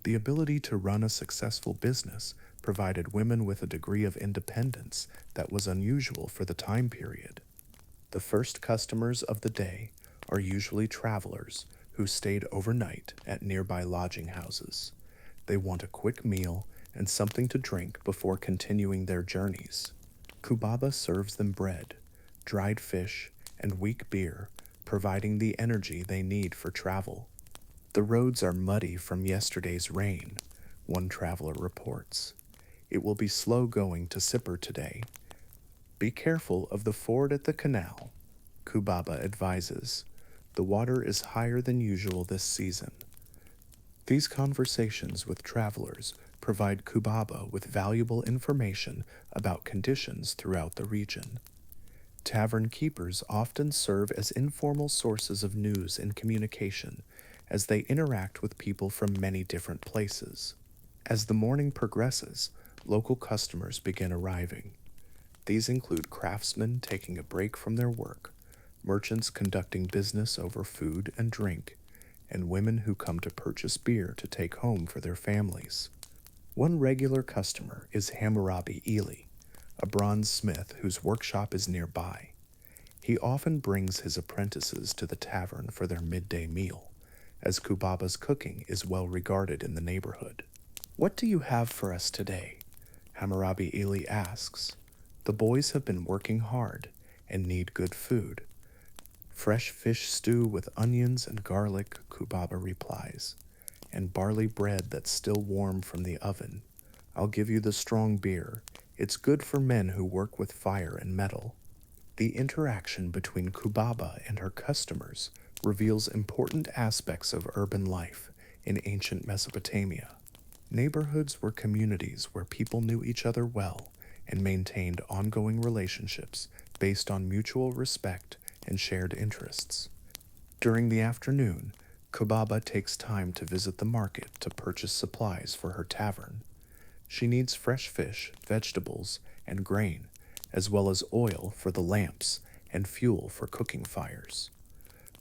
The ability to run a successful business provided women with a degree of independence that was unusual for the time period. The first customers of the day are usually travelers who stayed overnight at nearby lodging houses. They want a quick meal and something to drink before continuing their journeys. Kubaba serves them bread, dried fish, and weak beer, providing the energy they need for travel. "The roads are muddy from yesterday's rain," one traveler reports. "It will be slow going to Sipper today. Be careful of the ford at the canal," Kubaba advises. "The water is higher than usual this season." These conversations with travelers provide Kubaba with valuable information about conditions throughout the region. Tavern keepers often serve as informal sources of news and communication as they interact with people from many different places. As the morning progresses, local customers begin arriving. These include craftsmen taking a break from their work, merchants conducting business over food and drink, and women who come to purchase beer to take home for their families. One regular customer is Hammurabi Ely, a bronze smith whose workshop is nearby. He often brings his apprentices to the tavern for their midday meal, as Kubaba's cooking is well regarded in the neighborhood. "What do you have for us today?" Hammurabi Ely asks. "The boys have been working hard and need good food." "Fresh fish stew with onions and garlic," Kubaba replies, "and barley bread that's still warm from the oven. I'll give you the strong beer. It's good for men who work with fire and metal." The interaction between Kubaba and her customers reveals important aspects of urban life in ancient Mesopotamia. Neighborhoods were communities where people knew each other well and maintained ongoing relationships based on mutual respect and shared interests. During the afternoon, Kubaba takes time to visit the market to purchase supplies for her tavern. She needs fresh fish, vegetables, and grain, as well as oil for the lamps and fuel for cooking fires.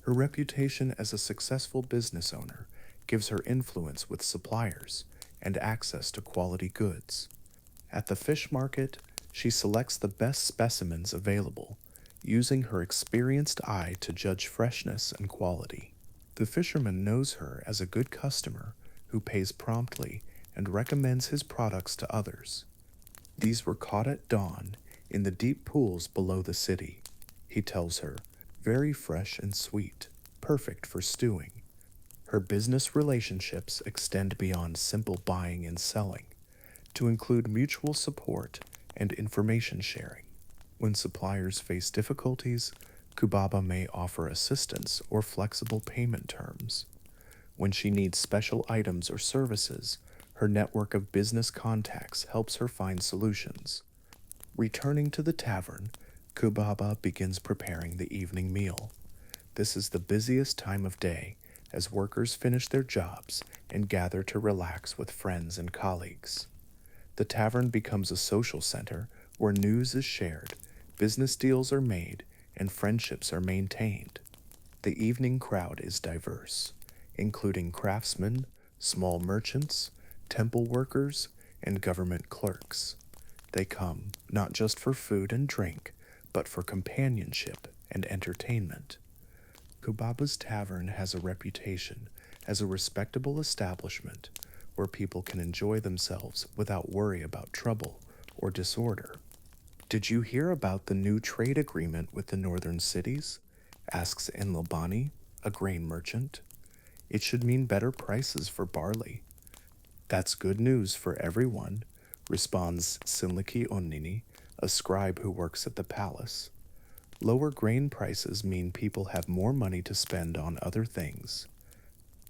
Her reputation as a successful business owner gives her influence with suppliers and access to quality goods. At the fish market, she selects the best specimens available, using her experienced eye to judge freshness and quality. The fisherman knows her as a good customer who pays promptly and recommends his products to others. "These were caught at dawn in the deep pools below the city," he tells her, "very fresh and sweet, perfect for stewing." Her business relationships extend beyond simple buying and selling to include mutual support and information sharing. When suppliers face difficulties, Kubaba may offer assistance or flexible payment terms. When she needs special items or services, her network of business contacts helps her find solutions. Returning to the tavern, Kubaba begins preparing the evening meal. This is the busiest time of day as workers finish their jobs and gather to relax with friends and colleagues. The tavern becomes a social center where news is shared, business deals are made, and friendships are maintained. The evening crowd is diverse, including craftsmen, small merchants, temple workers, and government clerks. They come not just for food and drink, but for companionship and entertainment. Kubaba's tavern has a reputation as a respectable establishment where people can enjoy themselves without worry about trouble or disorder. "Did you hear about the new trade agreement with the northern cities?" asks Enlobani, a grain merchant. "It should mean better prices for barley." That's good news for everyone, responds Sinliki Onnini, a scribe who works at the palace. Lower grain prices mean people have more money to spend on other things.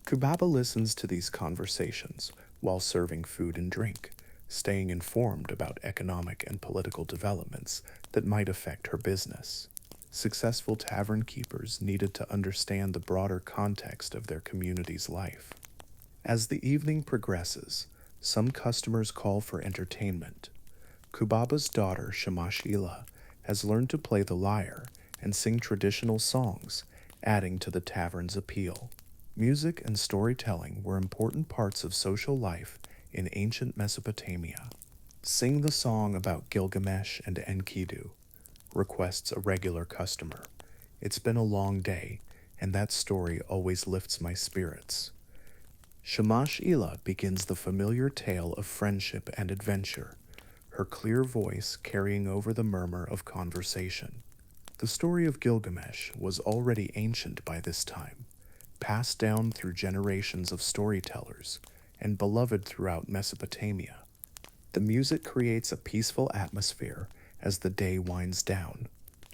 Kubaba listens to these conversations while serving food and drink, staying informed about economic and political developments that might affect her business. Successful tavern keepers needed to understand the broader context of their community's life. As the evening progresses, some customers call for entertainment. Kubaba's daughter, Shamashila, has learned to play the lyre and sing traditional songs, adding to the tavern's appeal. Music and storytelling were important parts of social life in ancient Mesopotamia. Sing the song about Gilgamesh and Enkidu, requests a regular customer. It's been a long day, and that story always lifts my spirits. Shamash Ila begins the familiar tale of friendship and adventure, her clear voice carrying over the murmur of conversation. The story of Gilgamesh was already ancient by this time, passed down through generations of storytellers, and beloved throughout Mesopotamia. The music creates a peaceful atmosphere as the day winds down.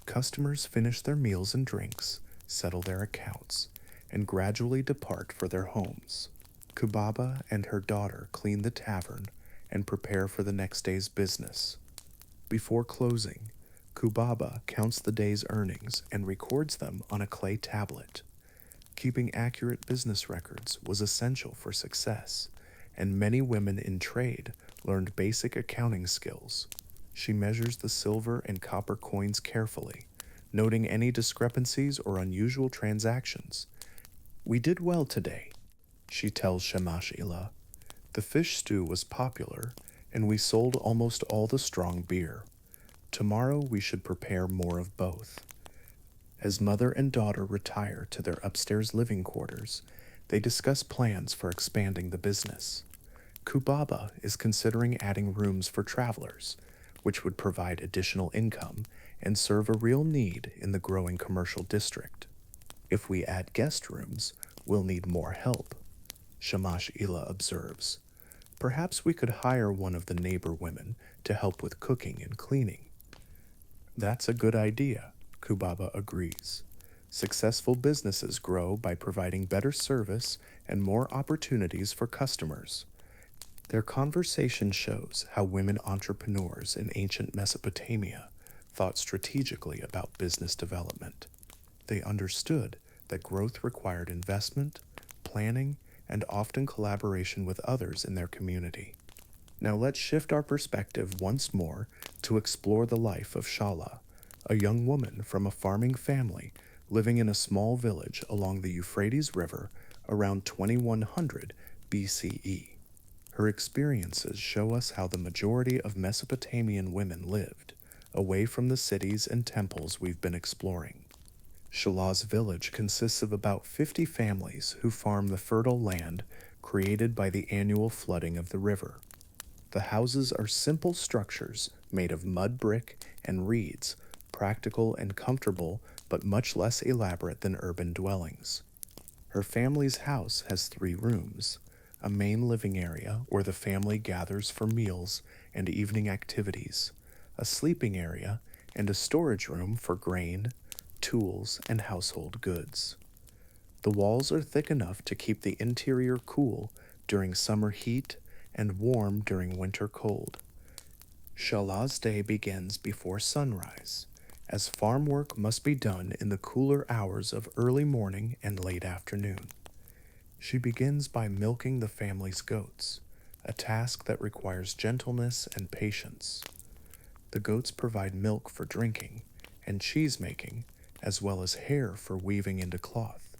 Customers finish their meals and drinks, settle their accounts, and gradually depart for their homes. Kubaba and her daughter clean the tavern and prepare for the next day's business. Before closing, Kubaba counts the day's earnings and records them on a clay tablet. Keeping accurate business records was essential for success, and many women in trade learned basic accounting skills. She measures the silver and copper coins carefully, noting any discrepancies or unusual transactions. "We did well today," she tells Shamash Ila. "The fish stew was popular, and we sold almost all the strong beer. Tomorrow we should prepare more of both." As mother and daughter retire to their upstairs living quarters, they discuss plans for expanding the business. Kubaba is considering adding rooms for travelers, which would provide additional income and serve a real need in the growing commercial district. "If we add guest rooms, we'll need more help," Shamash Ila observes. "Perhaps we could hire one of the neighbor women to help with cooking and cleaning." "That's a good idea," Kubaba agrees. "Successful businesses grow by providing better service and more opportunities for customers." Their conversation shows how women entrepreneurs in ancient Mesopotamia thought strategically about business development. They understood that growth required investment, planning, and often collaboration with others in their community. Now let's shift our perspective once more to explore the life of Shala, a young woman from a farming family living in a small village along the Euphrates River around 2100 BCE. Her experiences show us how the majority of Mesopotamian women lived, away from the cities and temples we've been exploring. Shalah's village consists of about 50 families who farm the fertile land created by the annual flooding of the river. The houses are simple structures made of mud brick and reeds, practical and comfortable but much less elaborate than urban dwellings. Her family's house has 3 rooms, a main living area where the family gathers for meals and evening activities, a sleeping area, and a storage room for grain, tools, and household goods. The walls are thick enough to keep the interior cool during summer heat and warm during winter cold. Shalah's day begins before sunrise, as farm work must be done in the cooler hours of early morning and late afternoon. She begins by milking the family's goats, a task that requires gentleness and patience. The goats provide milk for drinking and cheese making, as well as hair for weaving into cloth.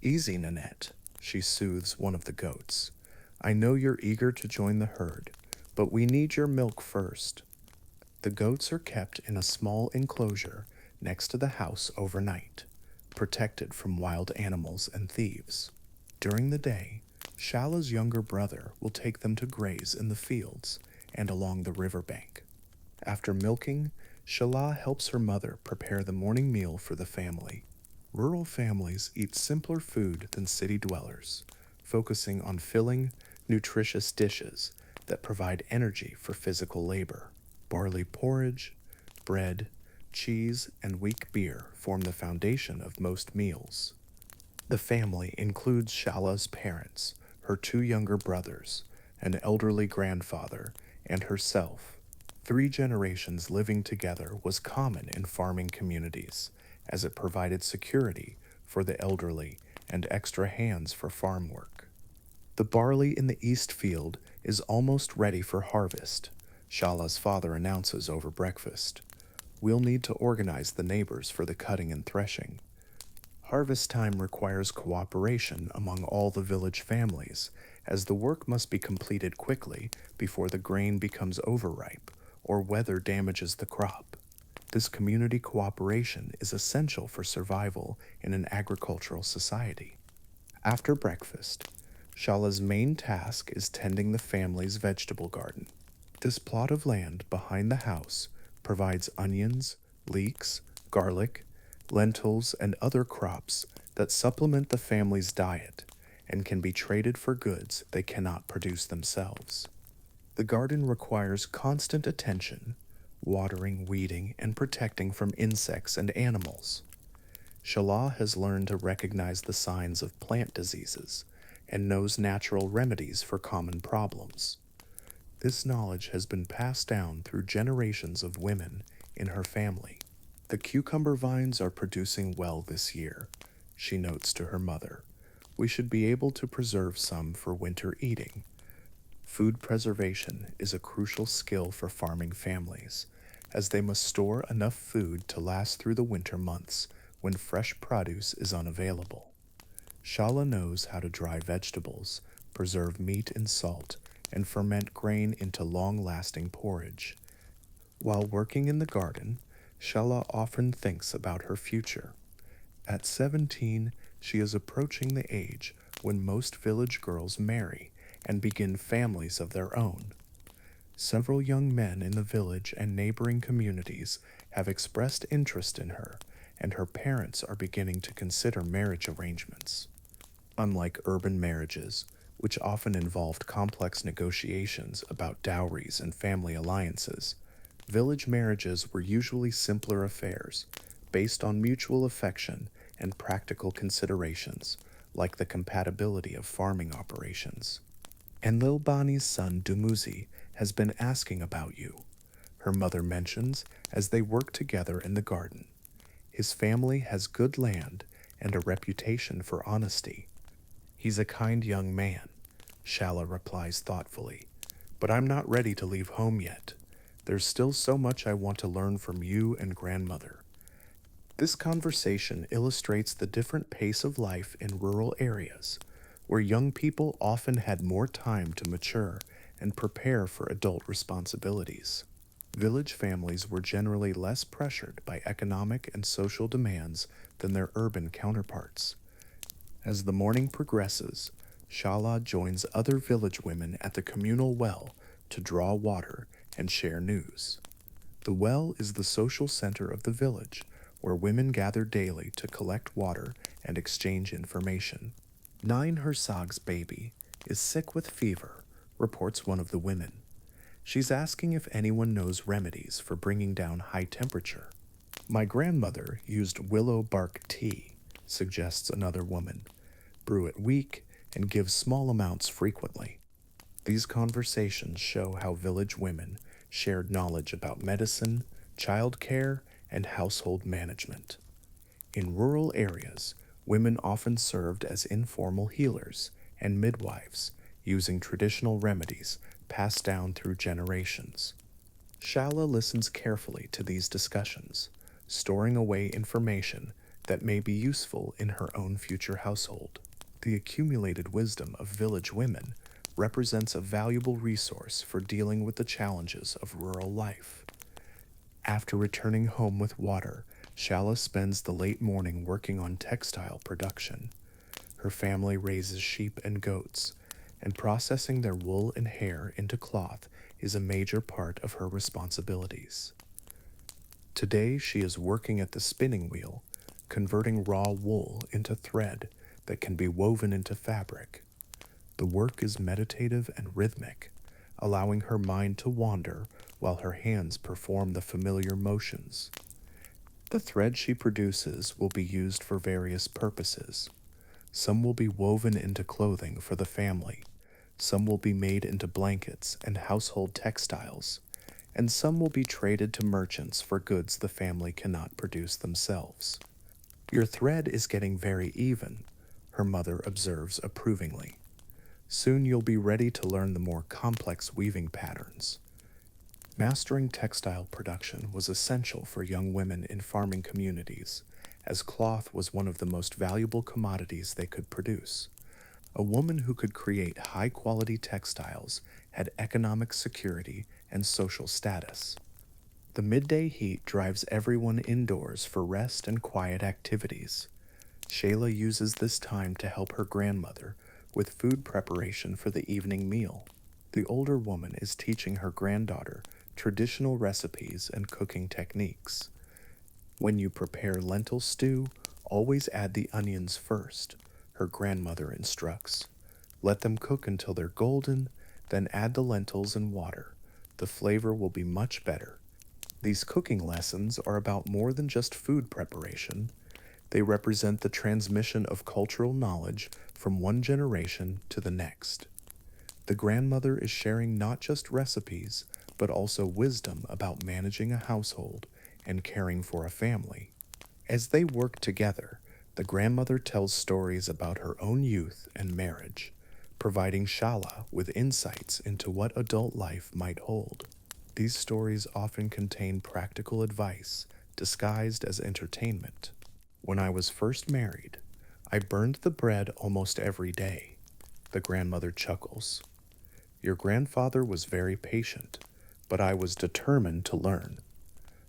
"Easy, Nanette," she soothes one of the goats. "I know you're eager to join the herd, but we need your milk first." The goats are kept in a small enclosure next to the house overnight, protected from wild animals and thieves. During the day, Shalah's younger brother will take them to graze in the fields and along the riverbank. After milking, Shalah helps her mother prepare the morning meal for the family. Rural families eat simpler food than city dwellers, focusing on filling, nutritious dishes that provide energy for physical labor. Barley porridge, bread, cheese, and weak beer form the foundation of most meals. The family includes Shala's parents, her two younger brothers, an elderly grandfather, and herself. 3 generations living together was common in farming communities, as it provided security for the elderly and extra hands for farm work. The barley in the east field is almost ready for harvest, Shala's father announces over breakfast. We'll need to organize the neighbors for the cutting and threshing. Harvest time requires cooperation among all the village families, as the work must be completed quickly before the grain becomes overripe or weather damages the crop. This community cooperation is essential for survival in an agricultural society. After breakfast, Shala's main task is tending the family's vegetable garden. This plot of land behind the house provides onions, leeks, garlic, lentils, and other crops that supplement the family's diet and can be traded for goods they cannot produce themselves. The garden requires constant attention, watering, weeding, and protecting from insects and animals. Shala has learned to recognize the signs of plant diseases and knows natural remedies for common problems. This knowledge has been passed down through generations of women in her family. The cucumber vines are producing well this year, she notes to her mother. We should be able to preserve some for winter eating. Food preservation is a crucial skill for farming families, as they must store enough food to last through the winter months when fresh produce is unavailable. Shala knows how to dry vegetables, preserve meat in salt, and ferment grain into long-lasting porridge. While working in the garden, Shala often thinks about her future. At 17, she is approaching the age when most village girls marry and begin families of their own. Several young men in the village and neighboring communities have expressed interest in her, and her parents are beginning to consider marriage arrangements. Unlike urban marriages, which often involved complex negotiations about dowries and family alliances, village marriages were usually simpler affairs, based on mutual affection and practical considerations, like the compatibility of farming operations. Enlilbani's son Dumuzi has been asking about you, her mother mentions as they work together in the garden. His family has good land and a reputation for honesty. He's a kind young man, Shala replies thoughtfully, but I'm not ready to leave home yet. There's still so much I want to learn from you and grandmother. This conversation illustrates the different pace of life in rural areas, where young people often had more time to mature and prepare for adult responsibilities. Village families were generally less pressured by economic and social demands than their urban counterparts. As the morning progresses, Shala joins other village women at the communal well to draw water and share news. The well is the social center of the village, where women gather daily to collect water and exchange information. Nine Herzog's baby is sick with fever, reports one of the women. She's asking if anyone knows remedies for bringing down high temperature. My grandmother used willow bark tea, suggests another woman. Brew it weak and give small amounts frequently. These conversations show how village women shared knowledge about medicine, child care, and household management. In rural areas, women often served as informal healers and midwives, using traditional remedies passed down through generations. Shala listens carefully to these discussions, storing away information that may be useful in her own future household. The accumulated wisdom of village women represents a valuable resource for dealing with the challenges of rural life. After returning home with water, Shala spends the late morning working on textile production. Her family raises sheep and goats, and processing their wool and hair into cloth is a major part of her responsibilities. Today she is working at the spinning wheel, converting raw wool into thread that can be woven into fabric. The work is meditative and rhythmic, allowing her mind to wander while her hands perform the familiar motions. The thread she produces will be used for various purposes. Some will be woven into clothing for the family, some will be made into blankets and household textiles, and some will be traded to merchants for goods the family cannot produce themselves. Your thread is getting very even, her mother observes approvingly. Soon you'll be ready to learn the more complex weaving patterns. Mastering textile production was essential for young women in farming communities, as cloth was one of the most valuable commodities they could produce. A woman who could create high-quality textiles had economic security and social status. The midday heat drives everyone indoors for rest and quiet activities. Shayla uses this time to help her grandmother with food preparation for the evening meal. The older woman is teaching her granddaughter traditional recipes and cooking techniques. When you prepare lentil stew, always add the onions first, her grandmother instructs. Let them cook until they're golden, then add the lentils and water. The flavor will be much better. These cooking lessons are about more than just food preparation. They represent the transmission of cultural knowledge from one generation to the next. The grandmother is sharing not just recipes, but also wisdom about managing a household and caring for a family. As they work together, the grandmother tells stories about her own youth and marriage, providing Shala with insights into what adult life might hold. These stories often contain practical advice disguised as entertainment. When I was first married, I burned the bread almost every day. The grandmother chuckles. Your grandfather was very patient, but I was determined to learn.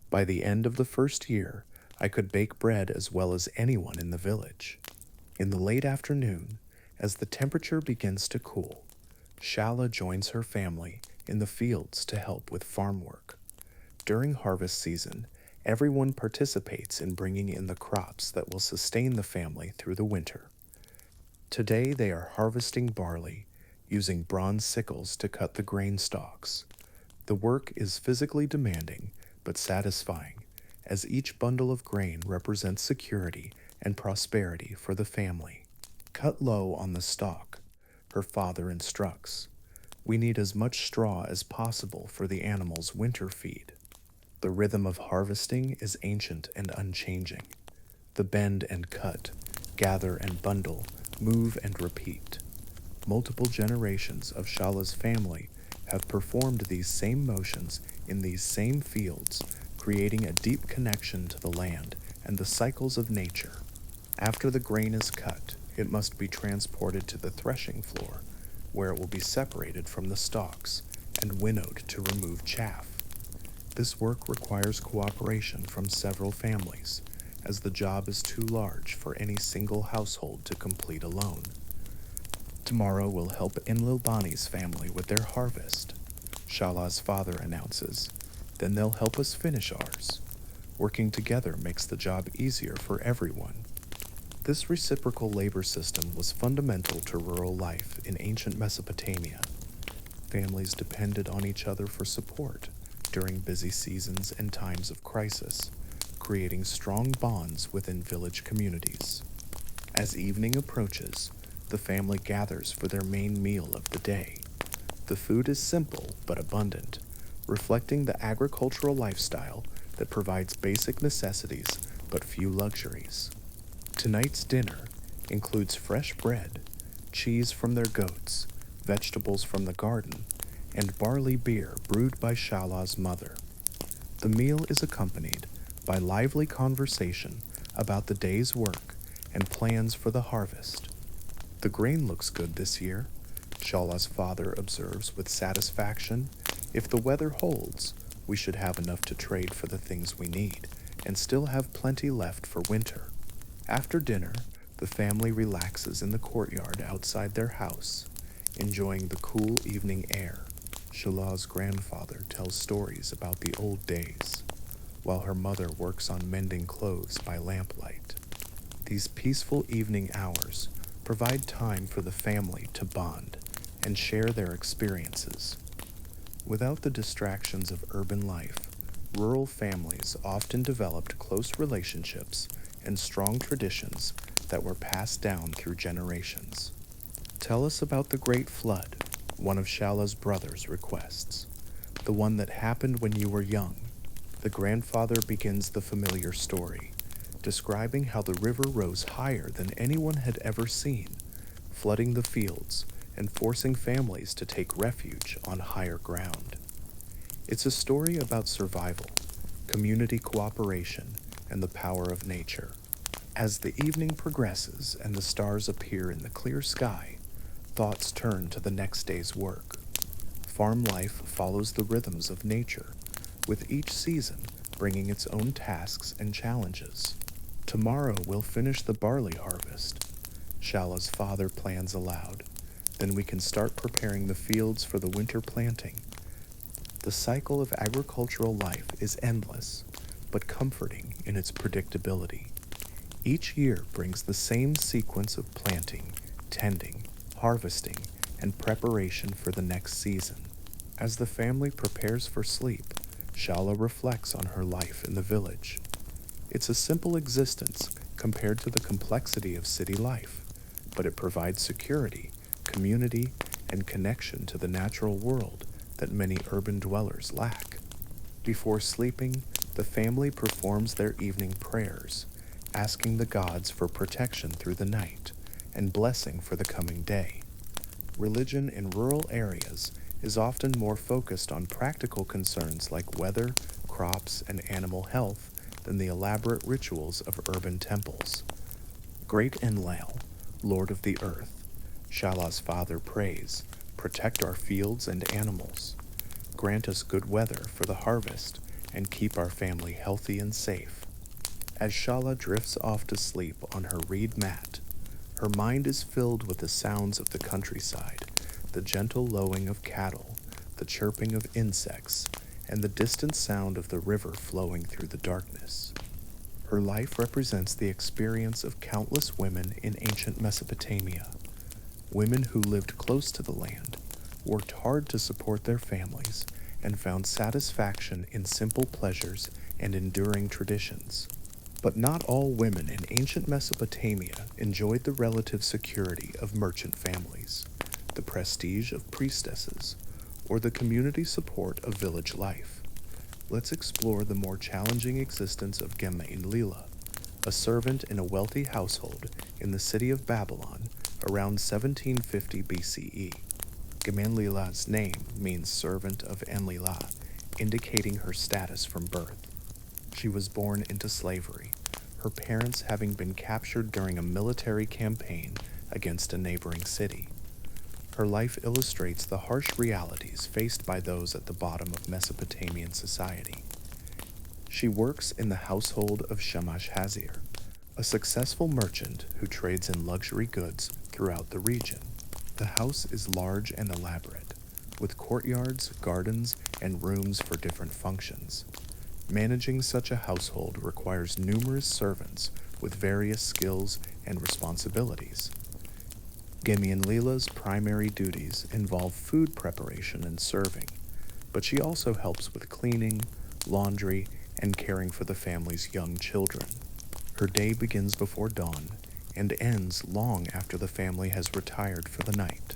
By the end of the first year, I could bake bread as well as anyone in the village. In the late afternoon, as the temperature begins to cool, Shala joins her family in the fields to help with farm work. During harvest season, everyone participates in bringing in the crops that will sustain the family through the winter. Today they are harvesting barley, using bronze sickles to cut the grain stalks. The work is physically demanding but satisfying, as each bundle of grain represents security and prosperity for the family. Cut low on the stalk, her father instructs. We need as much straw as possible for the animals' winter feed. The rhythm of harvesting is ancient and unchanging. The bend and cut, gather and bundle, move and repeat. Multiple generations of Shala's family have performed these same motions in these same fields, creating a deep connection to the land and the cycles of nature. After the grain is cut, it must be transported to the threshing floor, where it will be separated from the stalks and winnowed to remove chaff. This work requires cooperation from several families, as the job is too large for any single household to complete alone. Tomorrow we'll help Enlilbani's family with their harvest, Shala's father announces. Then they'll help us finish ours. Working together makes the job easier for everyone. This reciprocal labor system was fundamental to rural life in ancient Mesopotamia. Families depended on each other for support during busy seasons and times of crisis, creating strong bonds within village communities. As evening approaches, the family gathers for their main meal of the day. The food is simple but abundant, reflecting the agricultural lifestyle that provides basic necessities but few luxuries. Tonight's dinner includes fresh bread, cheese from their goats, vegetables from the garden, and barley beer brewed by Shala's mother. The meal is accompanied by lively conversation about the day's work and plans for the harvest. The grain looks good this year, Shala's father observes with satisfaction. If the weather holds, we should have enough to trade for the things we need and still have plenty left for winter. After dinner, the family relaxes in the courtyard outside their house, enjoying the cool evening air. Shala's grandfather tells stories about the old days, while her mother works on mending clothes by lamplight. These peaceful evening hours provide time for the family to bond and share their experiences. Without the distractions of urban life, rural families often developed close relationships and strong traditions that were passed down through generations. Tell us about the Great Flood, one of Shala's brothers requests. The one that happened when you were young. The grandfather begins the familiar story, describing how the river rose higher than anyone had ever seen, flooding the fields and forcing families to take refuge on higher ground. It's a story about survival, community cooperation, and the power of nature. As the evening progresses and the stars appear in the clear sky, thoughts turn to the next day's work. Farm life follows the rhythms of nature, with each season bringing its own tasks and challenges. Tomorrow we'll finish the barley harvest, Shala's father plans aloud. Then we can start preparing the fields for the winter planting. The cycle of agricultural life is endless, but comforting in its predictability. Each year brings the same sequence of planting, tending, harvesting, and preparation for the next season. As the family prepares for sleep, Shala reflects on her life in the village. It's a simple existence compared to the complexity of city life, but it provides security, community, and connection to the natural world that many urban dwellers lack. Before sleeping, the family performs their evening prayers, asking the gods for protection through the night and blessing for the coming day. Religion in rural areas is often more focused on practical concerns like weather, crops, and animal health than the elaborate rituals of urban temples. Great Enlil, Lord of the Earth, Shala's father prays, protect our fields and animals. Grant us good weather for the harvest and keep our family healthy and safe. As Shala drifts off to sleep on her reed mat, her mind is filled with the sounds of the countryside, the gentle lowing of cattle, the chirping of insects, and the distant sound of the river flowing through the darkness. Her life represents the experience of countless women in ancient Mesopotamia, women who lived close to the land, worked hard to support their families, and found satisfaction in simple pleasures and enduring traditions. But not all women in ancient Mesopotamia enjoyed the relative security of merchant families, the prestige of priestesses, or the community support of village life. Let's explore the more challenging existence of Gemenlila, a servant in a wealthy household in the city of Babylon around 1750 BCE. Gemenlila's name means servant of Enlila, indicating her status from birth. She was born into slavery, her parents having been captured during a military campaign against a neighboring city. Her life illustrates the harsh realities faced by those at the bottom of Mesopotamian society. She works in the household of Shamash Hazir, a successful merchant who trades in luxury goods throughout the region. The house is large and elaborate, with courtyards, gardens, and rooms for different functions. Managing such a household requires numerous servants with various skills and responsibilities. Gemenlila's primary duties involve food preparation and serving, but she also helps with cleaning, laundry, and caring for the family's young children. Her day begins before dawn and ends long after the family has retired for the night.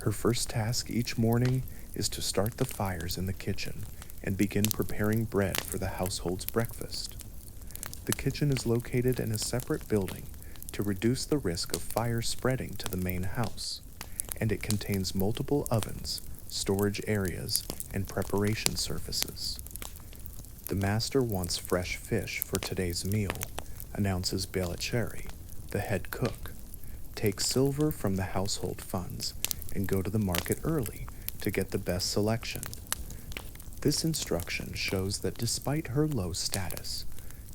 Her first task each morning is to start the fires in the kitchen and begin preparing bread for the household's breakfast. The kitchen is located in a separate building to reduce the risk of fire spreading to the main house, and it contains multiple ovens, storage areas, and preparation surfaces. The master wants fresh fish for today's meal, announces Belacheri, the head cook. Take silver from the household funds and go to the market early to get the best selection. This instruction shows that despite her low status,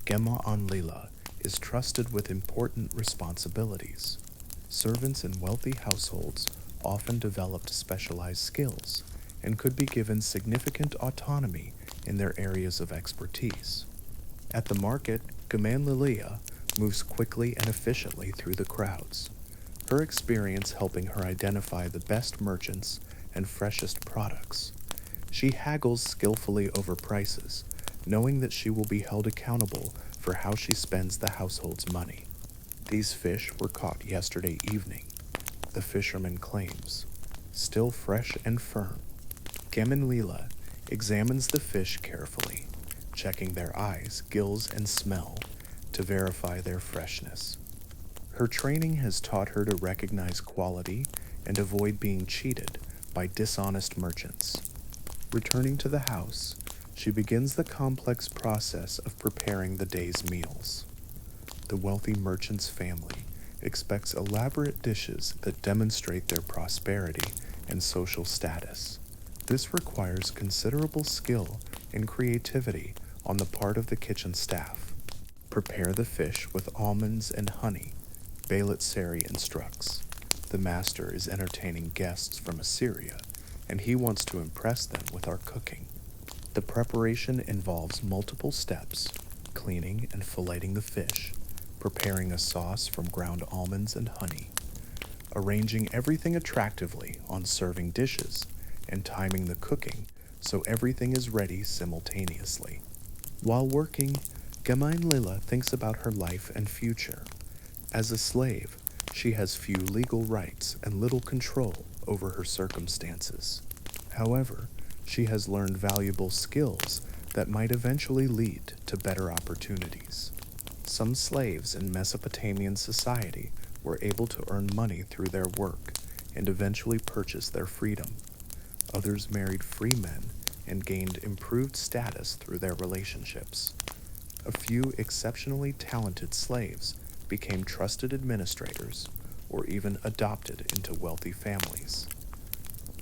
Gemenlila is trusted with important responsibilities. Servants in wealthy households often developed specialized skills and could be given significant autonomy in their areas of expertise. At the market, Gemenlila moves quickly and efficiently through the crowds. her experience helping her identify the best merchants and freshest products. She haggles skillfully over prices, knowing that she will be held accountable for how she spends the household's money. These fish were caught yesterday evening, the fisherman claims, still fresh and firm. Geminlila examines the fish carefully, checking their eyes, gills, and smell to verify their freshness. Her training has taught her to recognize quality and avoid being cheated by dishonest merchants. Returning to the house, she begins the complex process of preparing the day's meals. The wealthy merchant's family expects elaborate dishes that demonstrate their prosperity and social status. This requires considerable skill and creativity on the part of the kitchen staff. Prepare the fish with almonds and honey, Beilat Seri instructs. The master is entertaining guests from Assyria, and he wants to impress them with our cooking. The preparation involves multiple steps: cleaning and filleting the fish, preparing a sauce from ground almonds and honey, arranging everything attractively on serving dishes, and timing the cooking so everything is ready simultaneously. While working, Geminlila thinks about her life and future. As a slave, she has few legal rights and little control over her circumstances. However, she has learned valuable skills that might eventually lead to better opportunities. Some slaves in Mesopotamian society were able to earn money through their work and eventually purchase their freedom. Others married free men and gained improved status through their relationships. A few exceptionally talented slaves became trusted administrators or even adopted into wealthy families.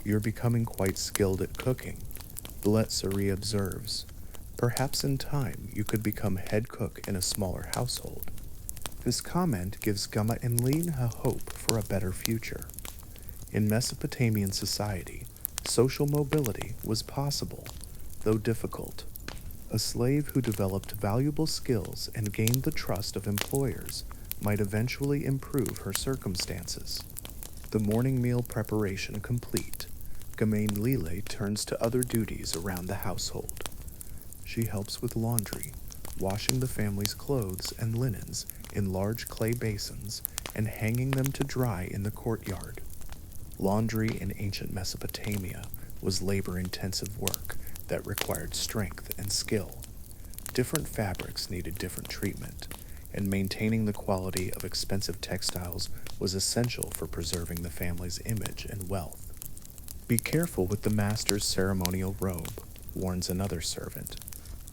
You're becoming quite skilled at cooking, Beilat Seri observes. Perhaps in time you could become head cook in a smaller household. This comment gives Geminlila hope for a better future. In Mesopotamian society, social mobility was possible, though difficult. A slave who developed valuable skills and gained the trust of employers might eventually improve her circumstances. The morning meal preparation complete, Geminlila turns to other duties around the household. She helps with laundry, washing the family's clothes and linens in large clay basins and hanging them to dry in the courtyard. Laundry in ancient Mesopotamia was labor-intensive work that required strength and skill. Different fabrics needed different treatment, and maintaining the quality of expensive textiles was essential for preserving the family's image and wealth. Be careful with the master's ceremonial robe, warns another servant.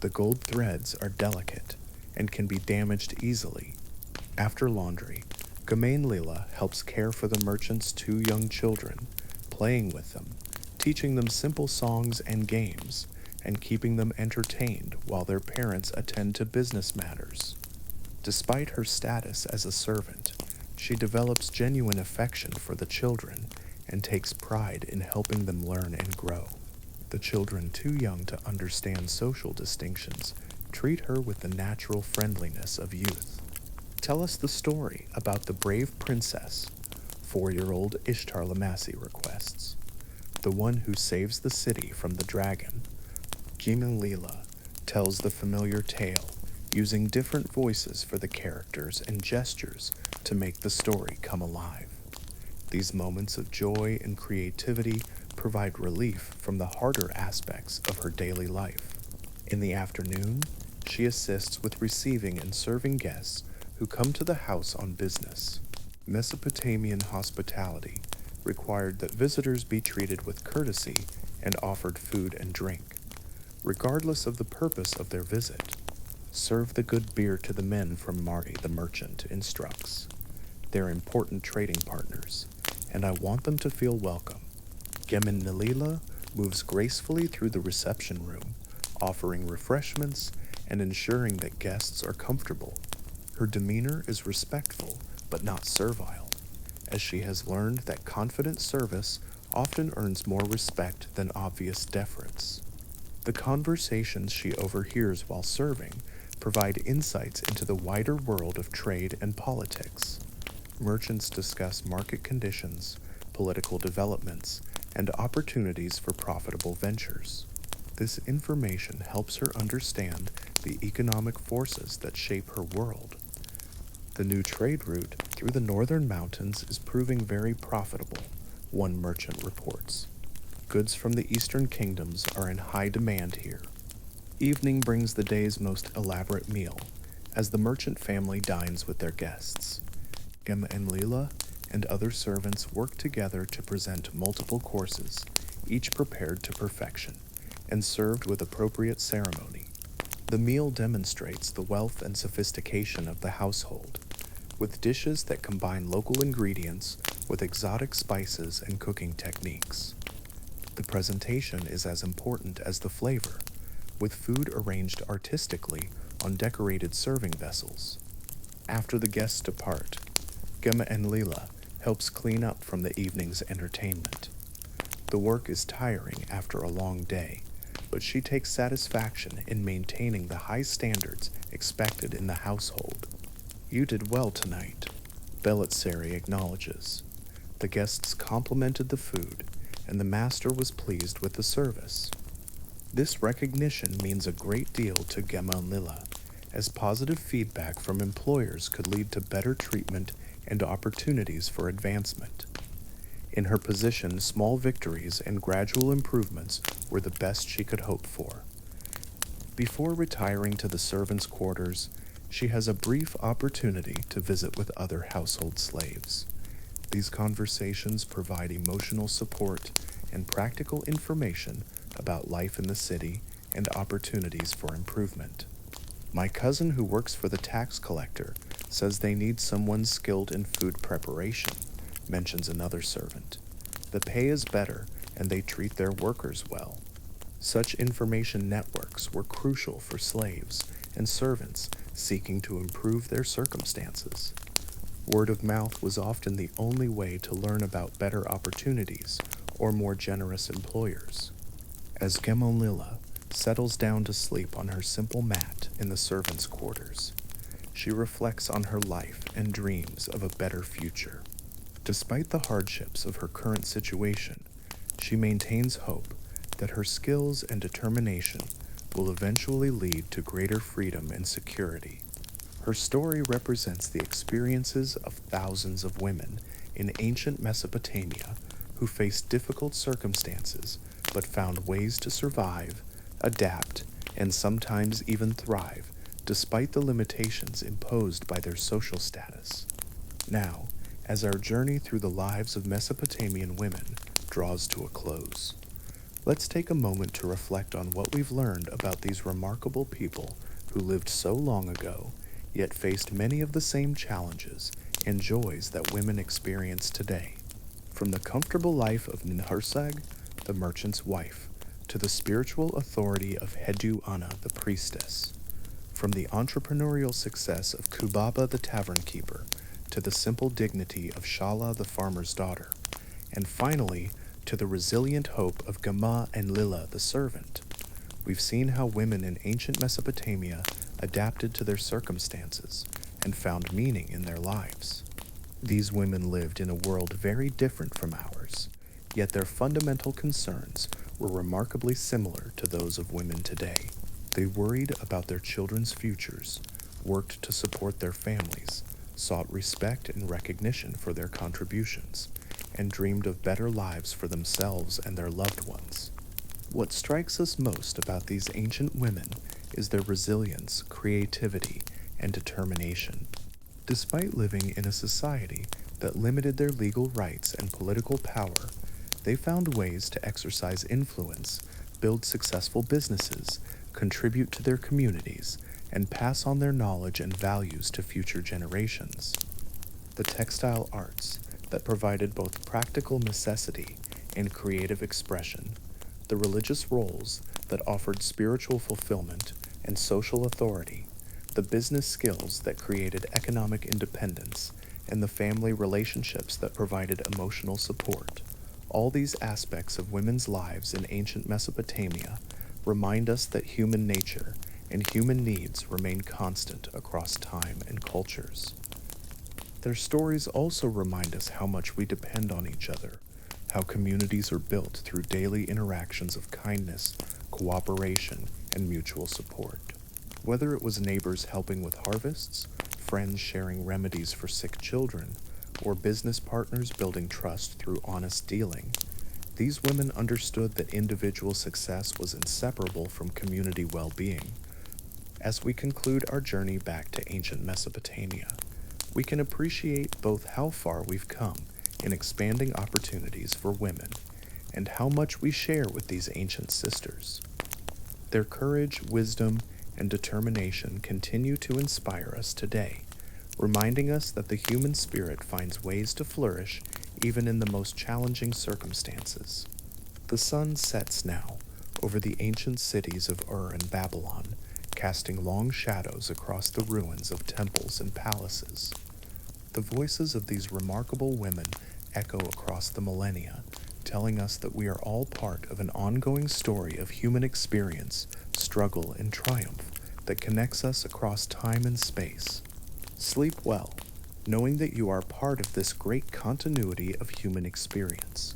The gold threads are delicate and can be damaged easily. After laundry, Geminlila helps care for the merchant's two young children, playing with them, teaching them simple songs and games, and keeping them entertained while their parents attend to business matters. Despite her status as a servant, she develops genuine affection for the children and takes pride in helping them learn and grow. The children, too young to understand social distinctions, treat her with the natural friendliness of youth. Tell us the story about the brave princess, 4-year-old Ishtar Lamasi requests, the one who saves the city from the dragon. Geminlila tells the familiar tale, using different voices for the characters and gestures to make the story come alive. These moments of joy and creativity provide relief from the harder aspects of her daily life. In the afternoon, she assists with receiving and serving guests who come to the house on business. Mesopotamian hospitality required that visitors be treated with courtesy and offered food and drink, regardless of the purpose of their visit. Serve the good beer to the men from Mari, the merchant instructs. They're important trading partners, and I want them to feel welcome. Geminlila moves gracefully through the reception room, offering refreshments and ensuring that guests are comfortable. Her demeanor is respectful, but not servile, as she has learned that confident service often earns more respect than obvious deference. The conversations she overhears while serving provide insights into the wider world of trade and politics. Merchants discuss market conditions, political developments, and opportunities for profitable ventures. This information helps her understand the economic forces that shape her world. The new trade route through the northern mountains is proving very profitable, one merchant reports. Goods from the eastern kingdoms are in high demand here. Evening brings the day's most elaborate meal, as the merchant family dines with their guests. Gemma and Leela and other servants work together to present multiple courses, each prepared to perfection, and served with appropriate ceremony. The meal demonstrates the wealth and sophistication of the household, with dishes that combine local ingredients with exotic spices and cooking techniques. The presentation is as important as the flavor, with food arranged artistically on decorated serving vessels. After the guests depart, Gemma and Leela helps clean up from the evening's entertainment. The work is tiring after a long day, but she takes satisfaction in maintaining the high standards expected in the household. "You did well tonight," Belitsari acknowledges. The guests complimented the food, and the master was pleased with the service. This recognition means a great deal to Gemma and Lila, as positive feedback from employers could lead to better treatment and opportunities for advancement. In her position, small victories and gradual improvements were the best she could hope for. Before retiring to the servants' quarters, she has a brief opportunity to visit with other household slaves. These conversations provide emotional support and practical information about life in the city and opportunities for improvement. "My cousin who works for the tax collector says they need someone skilled in food preparation," mentions another servant. "The pay is better and they treat their workers well." Such information networks were crucial for slaves and servants seeking to improve their circumstances. Word of mouth was often the only way to learn about better opportunities or more generous employers. As Gemolila settles down to sleep on her simple mat in the servants' quarters, she reflects on her life and dreams of a better future. Despite the hardships of her current situation, she maintains hope that her skills and determination will eventually lead to greater freedom and security. Her story represents the experiences of thousands of women in ancient Mesopotamia who faced difficult circumstances but found ways to survive, adapt, and sometimes even thrive despite the limitations imposed by their social status. Now, as our journey through the lives of Mesopotamian women draws to a close, let's take a moment to reflect on what we've learned about these remarkable people who lived so long ago, yet faced many of the same challenges and joys that women experience today. From the comfortable life of Ninhursag, the merchant's wife, to the spiritual authority of Hedu Anna, the priestess. From the entrepreneurial success of Kubaba, the tavern keeper, to the simple dignity of Shala, the farmer's daughter, and finally, to the resilient hope of Gama and Lila, the servant. We've seen how women in ancient Mesopotamia adapted to their circumstances and found meaning in their lives. These women lived in a world very different from ours, yet their fundamental concerns were remarkably similar to those of women today. They worried about their children's futures, worked to support their families, sought respect and recognition for their contributions, and dreamed of better lives for themselves and their loved ones. What strikes us most about these ancient women is their resilience, creativity, and determination. Despite living in a society that limited their legal rights and political power, they found ways to exercise influence, build successful businesses, contribute to their communities, and pass on their knowledge and values to future generations. The textile arts that provided both practical necessity and creative expression, the religious roles that offered spiritual fulfillment and social authority, the business skills that created economic independence, and the family relationships that provided emotional support. All these aspects of women's lives in ancient Mesopotamia remind us that human nature and human needs remain constant across time and cultures. Their stories also remind us how much we depend on each other, how communities are built through daily interactions of kindness, cooperation, and mutual support. Whether it was neighbors helping with harvests, friends sharing remedies for sick children, or business partners building trust through honest dealing, these women understood that individual success was inseparable from community well-being. As we conclude our journey back to ancient Mesopotamia, we can appreciate both how far we've come in expanding opportunities for women and how much we share with these ancient sisters. Their courage, wisdom, and determination continue to inspire us today, reminding us that the human spirit finds ways to flourish even in the most challenging circumstances. The sun sets now over the ancient cities of Ur and Babylon, casting long shadows across the ruins of temples and palaces. The voices of these remarkable women echo across the millennia, telling us that we are all part of an ongoing story of human experience, struggle, and triumph that connects us across time and space. Sleep well, knowing that you are part of this great continuity of human experience.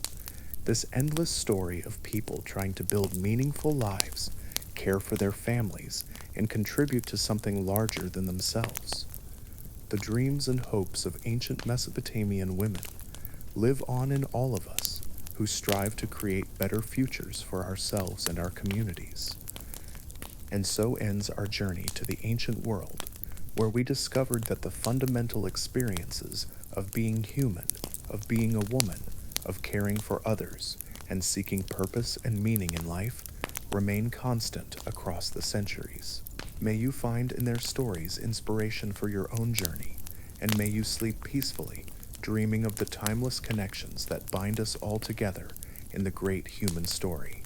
This endless story of people trying to build meaningful lives, care for their families, and contribute to something larger than themselves. The dreams and hopes of ancient Mesopotamian women live on in all of us who strive to create better futures for ourselves and our communities. And so ends our journey to the ancient world, where we discovered that the fundamental experiences of being human, of being a woman, of caring for others, and seeking purpose and meaning in life remain constant across the centuries. May you find in their stories inspiration for your own journey, and may you sleep peacefully, dreaming of the timeless connections that bind us all together in the great human story.